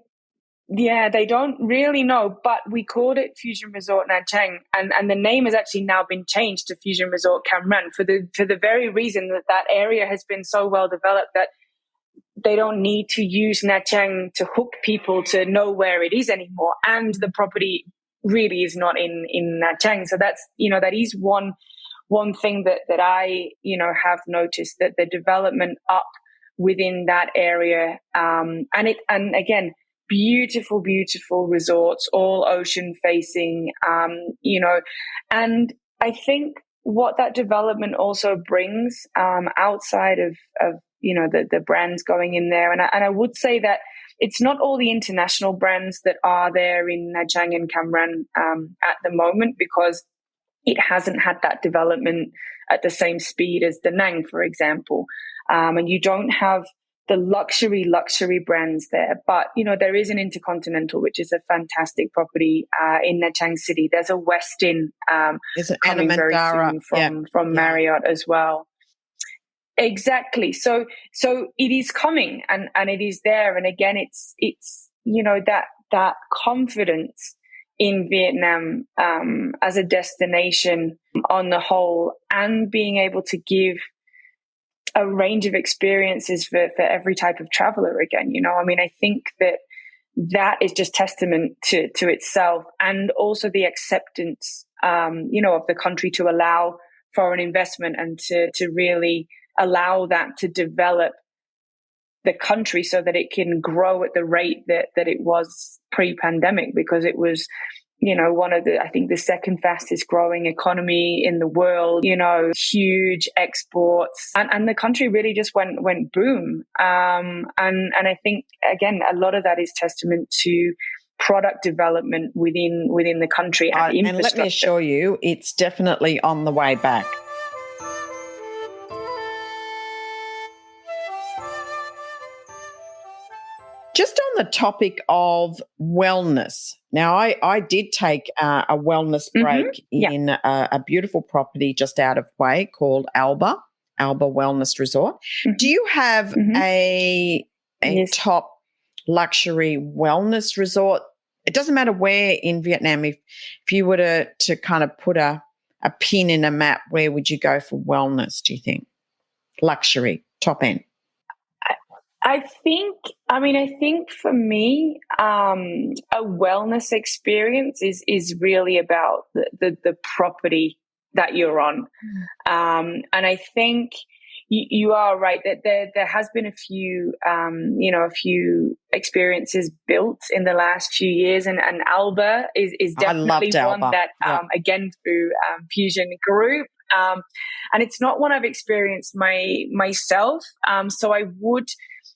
don't really know, but we called it Fusion Resort Nha Trang, and the name has actually now been changed to Fusion Resort Cam Ranh for the very reason that area has been so well developed that they don't need to use Nha Trang to hook people to know where it is anymore, and the property really is not in Nha Trang. So that's that is one thing that I have noticed, that the development up within that area, and again, beautiful resorts, all ocean facing, and I think what that development also brings, outside of the brands going in there, and I would say that it's not all the international brands that are there in Nha Trang and Cam Ranh at the moment, because it hasn't had that development at the same speed as Da Nang, for example, and you don't have the luxury brands there. But, there is an Intercontinental, which is a fantastic property in Nha Trang City. There's a Westin coming very soon from Marriott as well. Exactly. So it is coming and it is there. And again, it's that confidence in Vietnam as a destination on the whole, and being able to give a range of experiences for every type of traveler again. I think that is just testament to itself, and also the acceptance, of the country to allow foreign investment and to really allow that to develop the country so that it can grow at the rate that it was pre-pandemic, because it was one of I think the second fastest growing economy in the world, huge exports, and the country really just went boom. And I think, again, a lot of that is testament to product development within the country and infrastructure. And let me assure you, it's definitely on the way back. the topic of wellness. Now, I did take a wellness break in a beautiful property just out of Way called Alba Wellness Resort. Do you have a top luxury wellness resort? It doesn't matter where in Vietnam. If you were to kind of put a pin in a map, where would you go for wellness, do you think? Luxury, top end. I think for me, a wellness experience is really about the property that you're on. And I think you are right that there has been a few experiences built in the last few years, and Alba is definitely one Alba. that again through Fusion Group. And it's not one I've experienced myself. So I would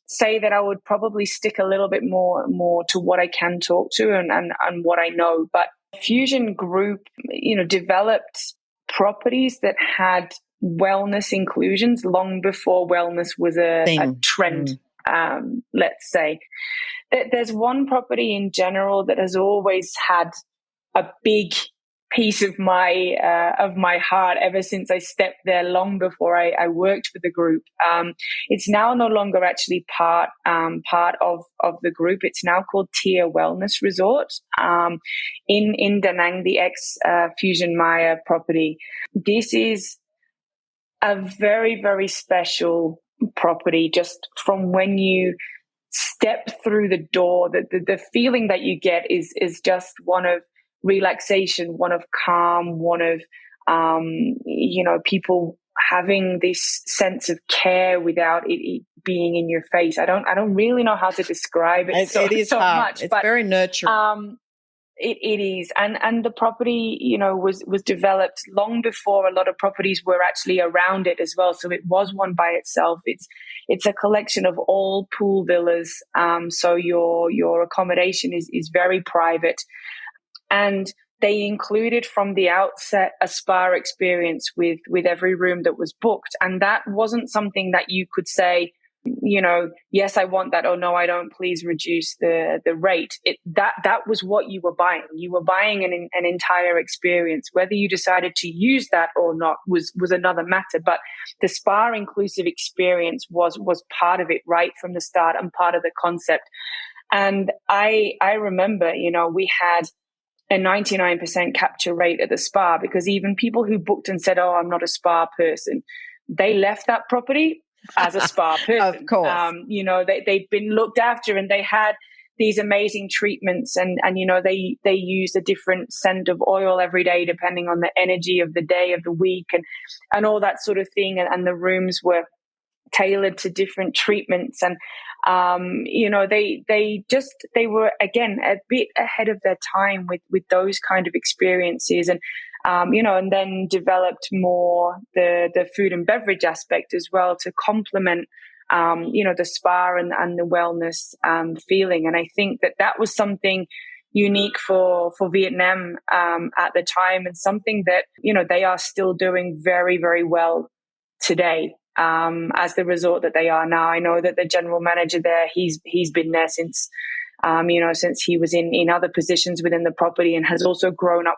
say that I would probably stick a little bit more to what I can talk to and what I know. But Fusion Group, developed properties that had wellness inclusions long before wellness was a trend. Let's say there's one property in general that has always had a big piece of my heart ever since I stepped there, long before I worked for the group. It's now no longer actually part of the group. It's now called Tia Wellness Resort in Da Nang, the ex Fusion Maya property. This is a very, very special property. Just from when you step through the door, the feeling that you get is just one of relaxation, one of calm, one of people having this sense of care without it being in your face. I don't really know how to describe it. It is so hard. much, it's but very nurturing. It is, and the property, was developed long before a lot of properties were actually around it as well. So it was one by itself. It's a collection of all pool villas. So your accommodation is very private, and they included from the outset a spa experience with every room that was booked, and that wasn't something that you could say, yes, I want that, or no, I don't, please reduce the rate. That was what you were buying. You were buying an entire experience. Whether you decided to use that or not was another matter. But the spa inclusive experience was part of it right from the start and part of the concept. And I remember, we had a 99% capture rate at the spa, because even people who booked and said, oh, I'm not a spa person, they left that property as a spa person. Of course. They'd been looked after, and they had these amazing treatments, and they used a different scent of oil every day depending on the energy of the day, of the week, and all that sort of thing. And the rooms were tailored to different treatments, and they were again a bit ahead of their time with those kind of experiences, and and then developed more the food and beverage aspect as well to complement the spa and the wellness feeling. And I think that was something unique for Vietnam at the time, and something that they are still doing very, very well today. As the resort that they are now. I know that the general manager there, he's been there since he was in other positions within the property, and has also grown up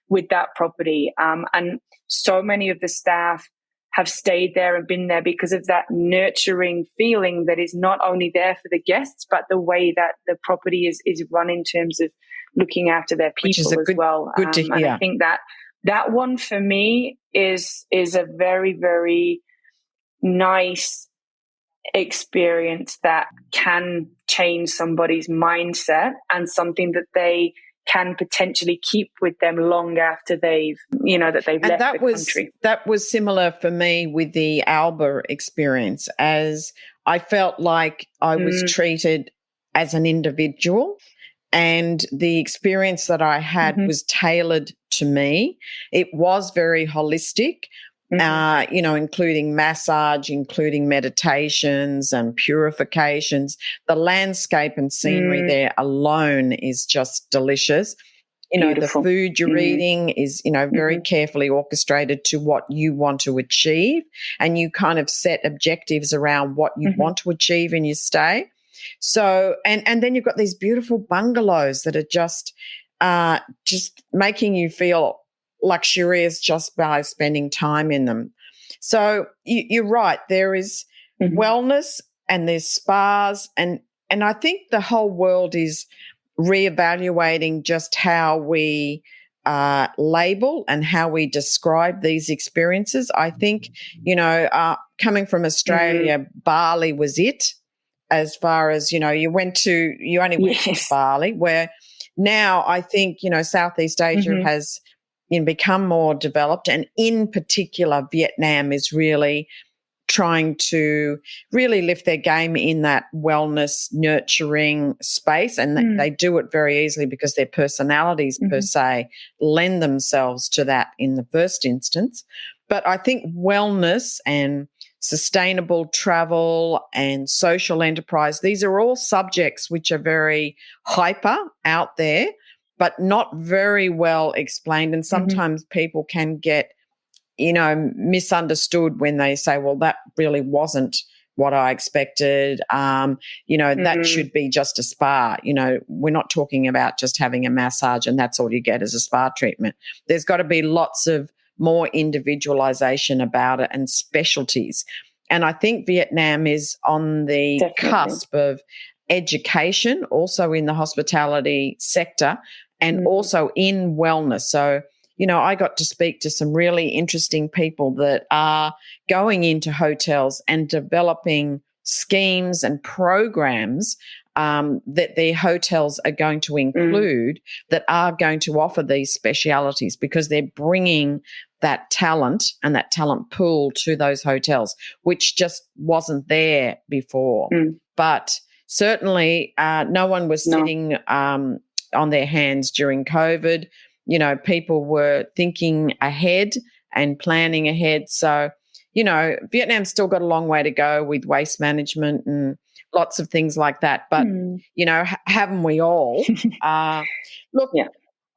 with that property. And so many of the staff have stayed there and been there because of that nurturing feeling that is not only there for the guests, but the way that the property is run in terms of looking after their people as well. Good to hear. And I think that one for me is a very, very nice experience that can change somebody's mindset, and something that they can potentially keep with them long after they've left the country. That was similar for me with the Alba experience, as I felt like I was treated as an individual, and the experience that I had was tailored to me. It was very holistic. Including massage, including meditations and purifications. The landscape and scenery there alone is just delicious. Beautiful. The food you're eating is, very carefully orchestrated to what you want to achieve, and you kind of set objectives around what you want to achieve in your stay. So, and then you've got these beautiful bungalows that are just making you feel luxurious just by spending time in them. So you're right. There is wellness and there's spas, and I think the whole world is reevaluating just how we label and how we describe these experiences. I think, coming from Australia, Bali was it, as far as, you only went to Bali, where now I think, Southeast Asia has become more developed, and in particular, Vietnam is really trying to really lift their game in that wellness, nurturing space. And they do it very easily because their personalities per se lend themselves to that in the first instance. But I think wellness and sustainable travel and social enterprise, these are all subjects which are very hyper out there, but not very well explained. And sometimes people can get misunderstood when they say, well, that really wasn't what I expected. That should be just a spa. We're not talking about just having a massage and that's all you get as a spa treatment. There's got to be lots of more individualization about it and specialties. And I think Vietnam is on the cusp of education, also in the hospitality sector and also in wellness. So, I got to speak to some really interesting people that are going into hotels and developing schemes and programs that their hotels are going to include that are going to offer these specialities, because they're bringing that talent and that talent pool to those hotels, which just wasn't there before. But certainly no one was sitting on their hands during COVID. People were thinking ahead and planning ahead. So, Vietnam's still got a long way to go with waste management and lots of things like that. But, haven't we all? Look,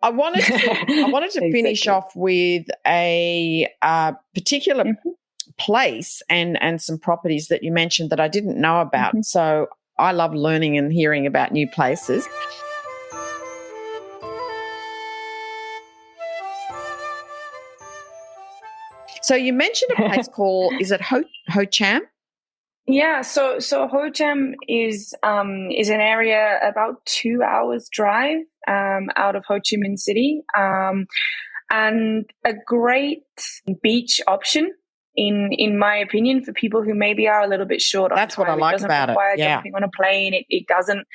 I wanted to finish off with a particular place and some properties that you mentioned that I didn't know about. So I love learning and hearing about new places. So you mentioned a place called, is it Ho Cham? Yeah, so Ho Cham is an area about 2 hours drive out of Ho Chi Minh City, and a great beach option in my opinion for people who maybe are a little bit short on time. That's what I like about it. It doesn't require jumping on a plane. It doesn't.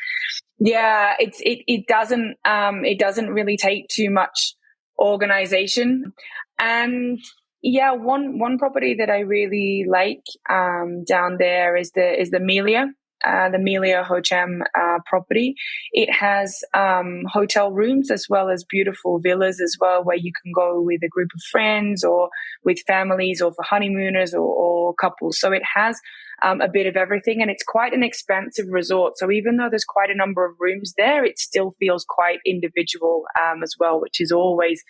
Yeah, it doesn't really take too much organization. And yeah, one property that I really like down there is the Melia Ho Cham property. It has hotel rooms as well as beautiful villas as well, where you can go with a group of friends or with families or for honeymooners or couples. So it has a bit of everything, and it's quite an expansive resort. So even though there's quite a number of rooms there, it still feels quite individual as well, which is always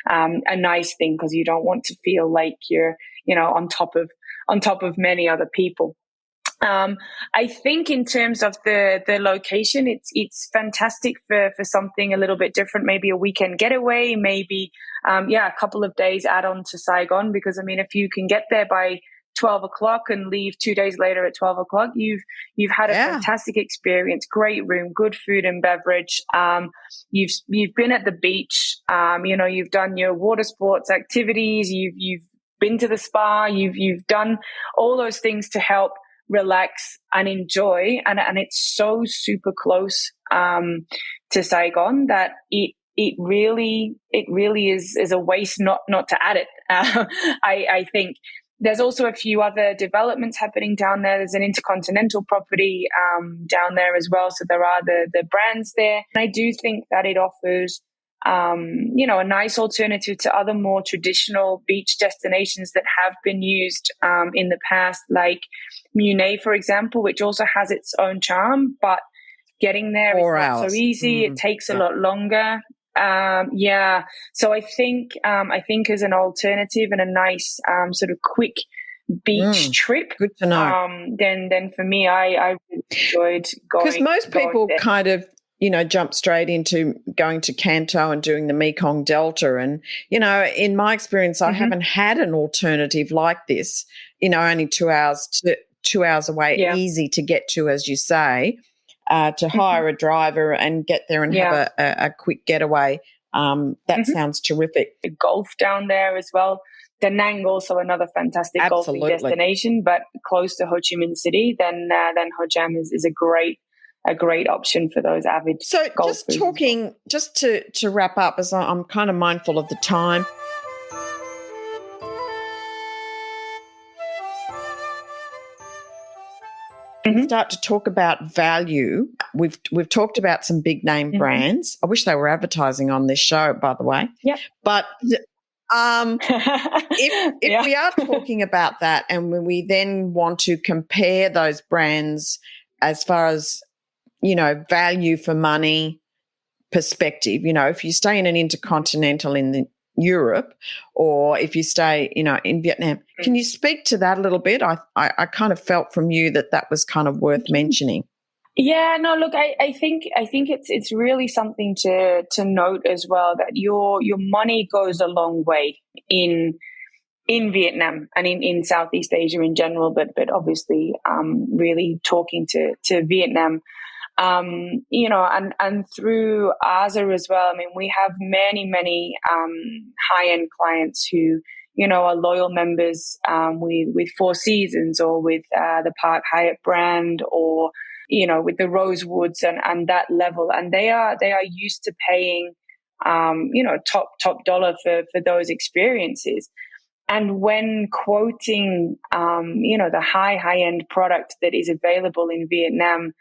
a nice thing, because you don't want to feel like you're on top of many other people. I think in terms of the location, it's fantastic for something a little bit different, maybe a weekend getaway, maybe a couple of days add on to Saigon, because if you can get there by 12 o'clock and leave 2 days later at 12 o'clock, you've had a fantastic experience, great room, good food and beverage. You've been at the beach, you've done your water sports activities, you've been to the spa, you've done all those things to help relax and enjoy, and it's so super close to Saigon that it really is a waste not to add it. I think there's also a few other developments happening down there. There's an intercontinental property down there as well, so there are the brands there. And I do think that it offers a nice alternative to other more traditional beach destinations that have been used in the past, like Munay, for example, which also has its own charm, but getting there is not so easy. It takes a lot longer. So I think as an alternative and a nice sort of quick beach trip, good to know. Then for me, I really enjoyed going. Because most people there. kind of, jump straight into going to Kanto and doing the Mekong Delta. And, in my experience, I haven't had an alternative like this, only 2 hours away, easy to get to, as you say, to hire a driver and get there and have a quick getaway. That sounds terrific. The golf down there as well. Da Nang, also another fantastic golfing destination, but close to Ho Chi Minh City. Then Ho Cham is a great option for those avid golfers. So just to wrap up, as I'm kind of mindful of the time. Start to talk about value. We've talked about some big name brands. I wish they were advertising on this show, by the way. Yeah. But if we are talking about that, and when we then want to compare those brands as far as value for money perspective, if you stay in an intercontinental in Europe, or if you stay, in Vietnam. Can you speak to that a little bit? I kind of felt from you that was kind of worth mentioning. Yeah, no, look, I think it's really something to note as well, that your money goes a long way in Vietnam and in Southeast Asia in general, but obviously really talking to Vietnam. And through AZA as well. I mean, we have many high-end clients who, are loyal members with Four Seasons, or with the Park Hyatt brand, or, with the Rosewoods and that level. And they are used to paying, top dollar for those experiences. And when quoting, the high-end product that is available in Vietnam,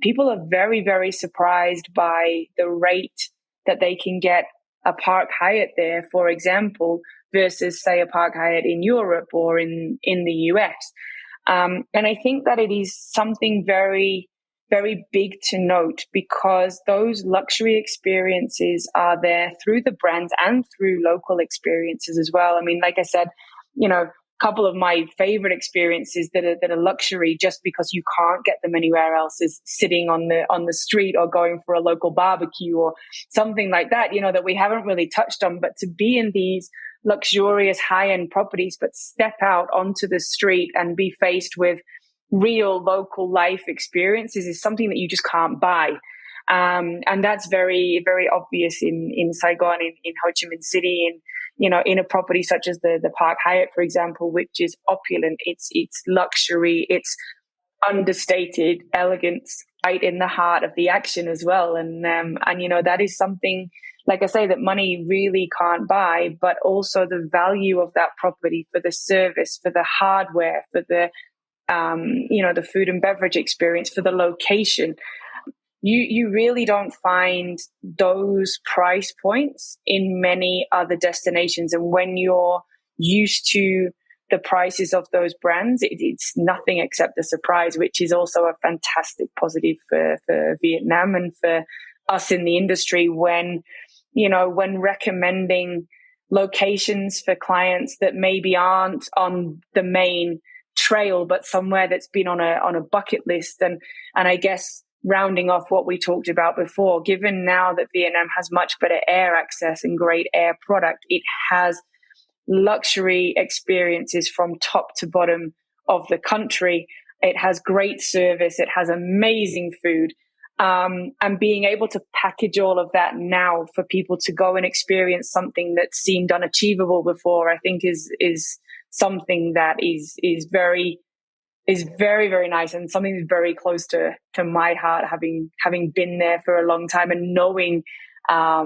people are very, very surprised by the rate that they can get a Park Hyatt there, for example, versus, say, a Park Hyatt in Europe or in the US. And I think that it is something very, very big to note, because those luxury experiences are there through the brands and through local experiences as well. I mean, like I said, couple of my favorite experiences that are luxury just because you can't get them anywhere else is sitting on the street, or going for a local barbecue, or something like that, that we haven't really touched on. But to be in these luxurious high-end properties, but step out onto the street and be faced with real local life experiences is something that you just can't buy. And that's very, very obvious in Saigon, in Ho Chi Minh City, and in a property such as the Park Hyatt, for example, which is opulent. It's luxury. It's understated elegance, right in the heart of the action as well. And that is something, like I say, that money really can't buy, but also the value of that property for the service, for the hardware, for the the food and beverage experience, for the location. You really don't find those price points in many other destinations. And when you're used to the prices of those brands, it's nothing except a surprise, which is also a fantastic positive for Vietnam and for us in the industry when recommending locations for clients that maybe aren't on the main trail, but somewhere that's been on a bucket list. And I guess, rounding off what we talked about before, given now that Vietnam has much better air access and great air product, it has luxury experiences from top to bottom of the country. It has great service. It has amazing food. And being able to package all of that now for people to go and experience something that seemed unachievable before, I think is something that is very, very nice, and something that's very close to my heart, having been there for a long time and knowing, how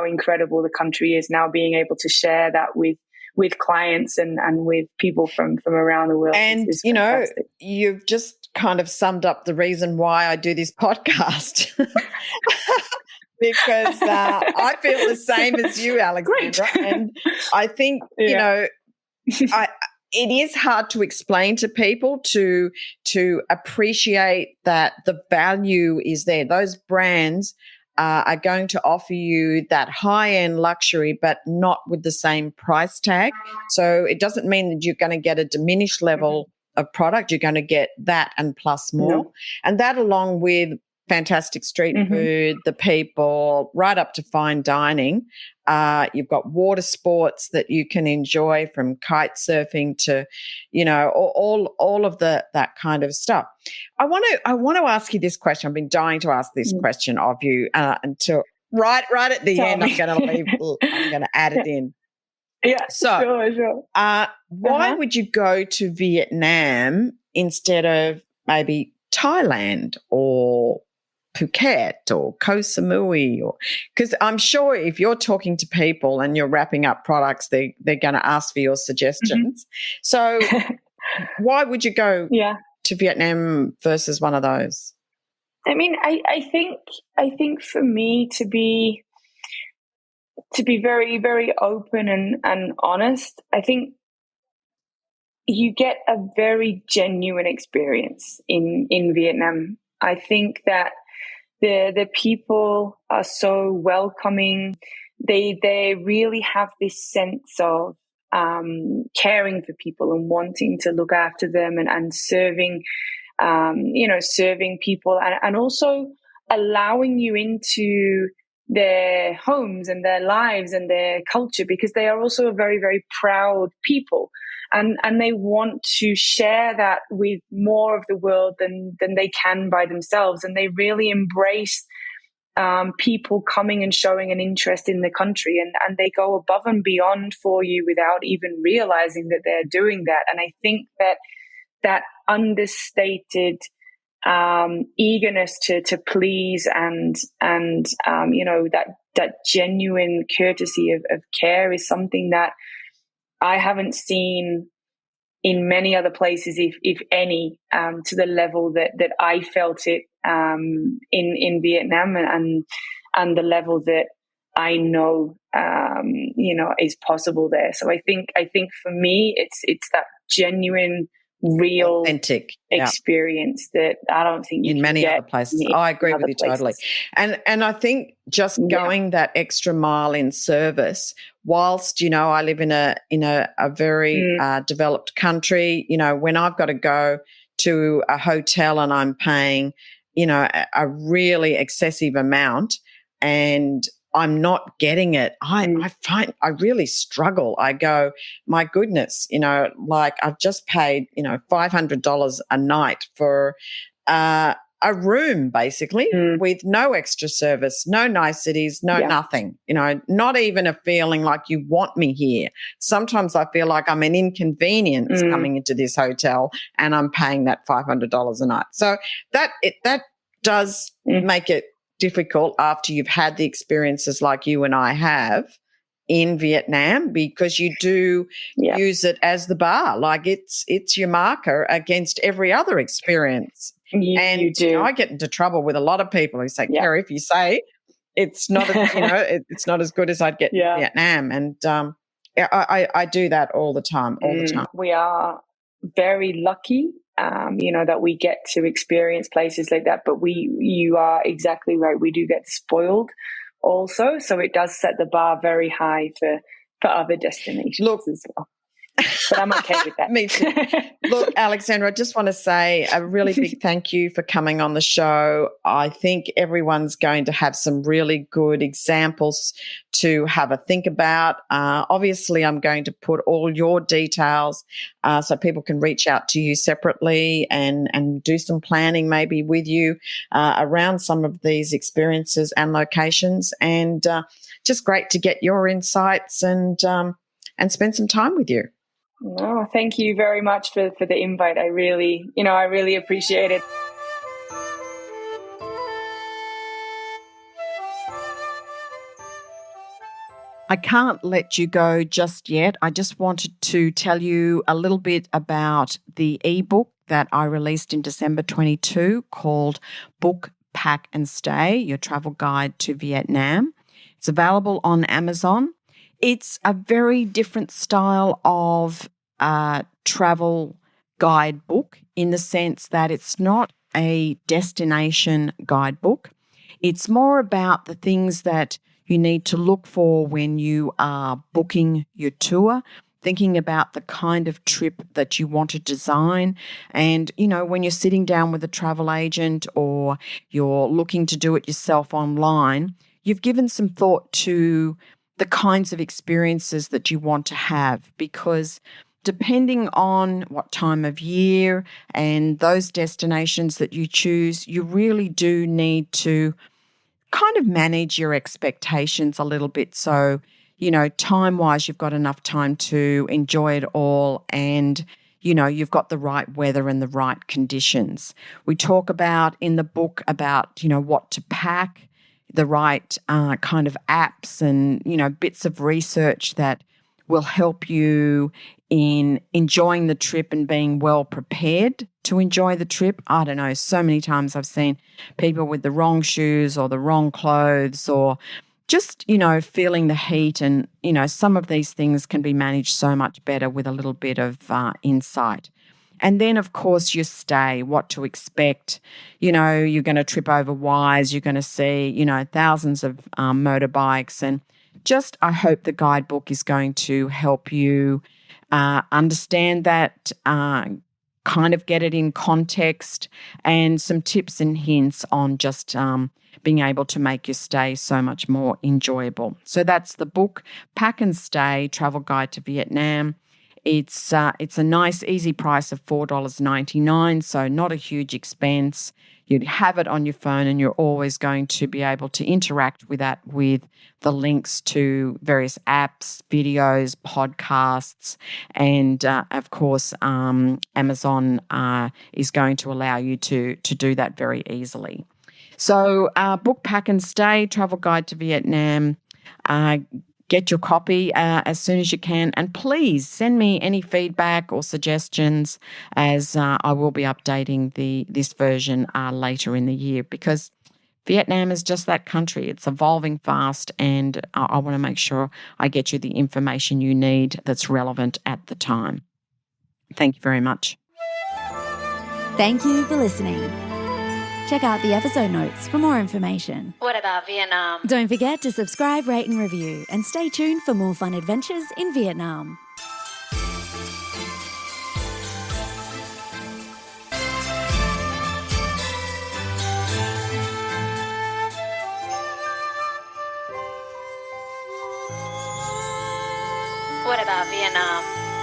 incredible the country is now, being able to share that with clients and with people from around the world. And, is you've just kind of summed up the reason why I do this podcast. Because I feel the same as you, Alexandra. Great. And I think, it is hard to explain to people to appreciate that the value is there. Those brands are going to offer you that high-end luxury, but not with the same price tag. So it doesn't mean that you're going to get a diminished level of product. You're going to get that and plus more. No. And that along with fantastic street food, the people, right up to fine dining. You've got water sports that you can enjoy, from kite surfing to, all of that kind of stuff. I want to ask you this question. I've been dying to ask this question of you until right at the end. I'm going to add it in. Yeah. So, sure. Why would you go to Vietnam instead of maybe Thailand or Phuket or Koh Samui? Because I'm sure if you're talking to people and you're wrapping up products, they're going to ask for your suggestions. So why would you go to Vietnam versus one of those? I mean, I think for me to be very, very open and honest, I think you get a very genuine experience in Vietnam. I think that the people are so welcoming. They really have this sense of caring for people and wanting to look after them and serving, serving people and also allowing you into their homes and their lives and their culture, because they are also a very, very proud people. And they want to share that with more of the world than they can by themselves. And they really embrace people coming and showing an interest in the country. And they go above and beyond for you without even realizing that they're doing that. And I think that understated eagerness to please and that genuine courtesy of care is something that I haven't seen in many other places, if any, to the level that I felt it in Vietnam, and the level that I know is possible there. So I think for me it's that genuine, real, authentic experience that I don't think you in can many get other places. I agree with you totally. And I think just going that extra mile in service, whilst I live in a very developed country, when I've got to go to a hotel and I'm paying a really excessive amount and I'm not getting it, I find I really struggle. I go, my goodness, like I've just paid, $500 a night for a room, basically, with no extra service, no niceties, nothing, not even a feeling like you want me here. Sometimes I feel like I'm an inconvenience coming into this hotel and I'm paying that $500 a night. So that does make it difficult after you've had the experiences like you and I have in Vietnam, because you do use it as the bar, like it's your marker against every other experience. You do. I get into trouble with a lot of people who say, Kerry, if you say it's not as, it's not as good as I'd get in Vietnam, and I do that all the time. We are very lucky that we get to experience places like that. But you are exactly right. We do get spoiled also. So it does set the bar very high for other destinations as well. But I'm okay with that. Me too. Look, Alexandra, I just want to say a really big thank you for coming on the show. I think everyone's going to have some really good examples to have a think about. Obviously, I'm going to put all your details so people can reach out to you separately and do some planning maybe with you around some of these experiences and locations. And just great to get your insights and spend some time with you. No, thank you very much for the invite. I really appreciate it. I can't let you go just yet. I just wanted to tell you a little bit about the ebook that I released in December 22 called Book, Pack and Stay, Your Travel Guide to Vietnam. It's available on Amazon. It's a very different style of travel guidebook in the sense that it's not a destination guidebook. It's more about the things that you need to look for when you are booking your tour, thinking about the kind of trip that you want to design. And, when you're sitting down with a travel agent or you're looking to do it yourself online, you've given some thought to the kinds of experiences that you want to have, because depending on what time of year and those destinations that you choose, you really do need to kind of manage your expectations a little bit. So, time-wise, you've got enough time to enjoy it all, and, you've got the right weather and the right conditions. We talk about in the book about, what to pack, the right kind of apps and, bits of research that will help you in enjoying the trip and being well prepared to enjoy the trip. I don't know, so many times I've seen people with the wrong shoes or the wrong clothes or just, feeling the heat. And, some of these things can be managed so much better with a little bit of insight. And then, of course, your stay, what to expect. You're going to trip over wires. You're going to see, thousands of motorbikes. And just, I hope the guidebook is going to help you understand that, kind of get it in context, and some tips and hints on just being able to make your stay so much more enjoyable. So that's the book, Pack and Stay, Travel Guide to Vietnam. It's a nice, easy price of $4.99, so not a huge expense. You'd have it on your phone, and you're always going to be able to interact with that with the links to various apps, videos, podcasts, and of course, Amazon is going to allow you to do that very easily. So, book, Pack and Stay, Travel Guide to Vietnam. Get your copy as soon as you can, and please send me any feedback or suggestions, as I will be updating this version later in the year, because Vietnam is just that country. It's evolving fast, and I want to make sure I get you the information you need that's relevant at the time. Thank you very much. Thank you for listening. Check out the episode notes for more information. What about Vietnam? Don't forget to subscribe, rate and review, and stay tuned for more fun adventures in Vietnam. What about Vietnam?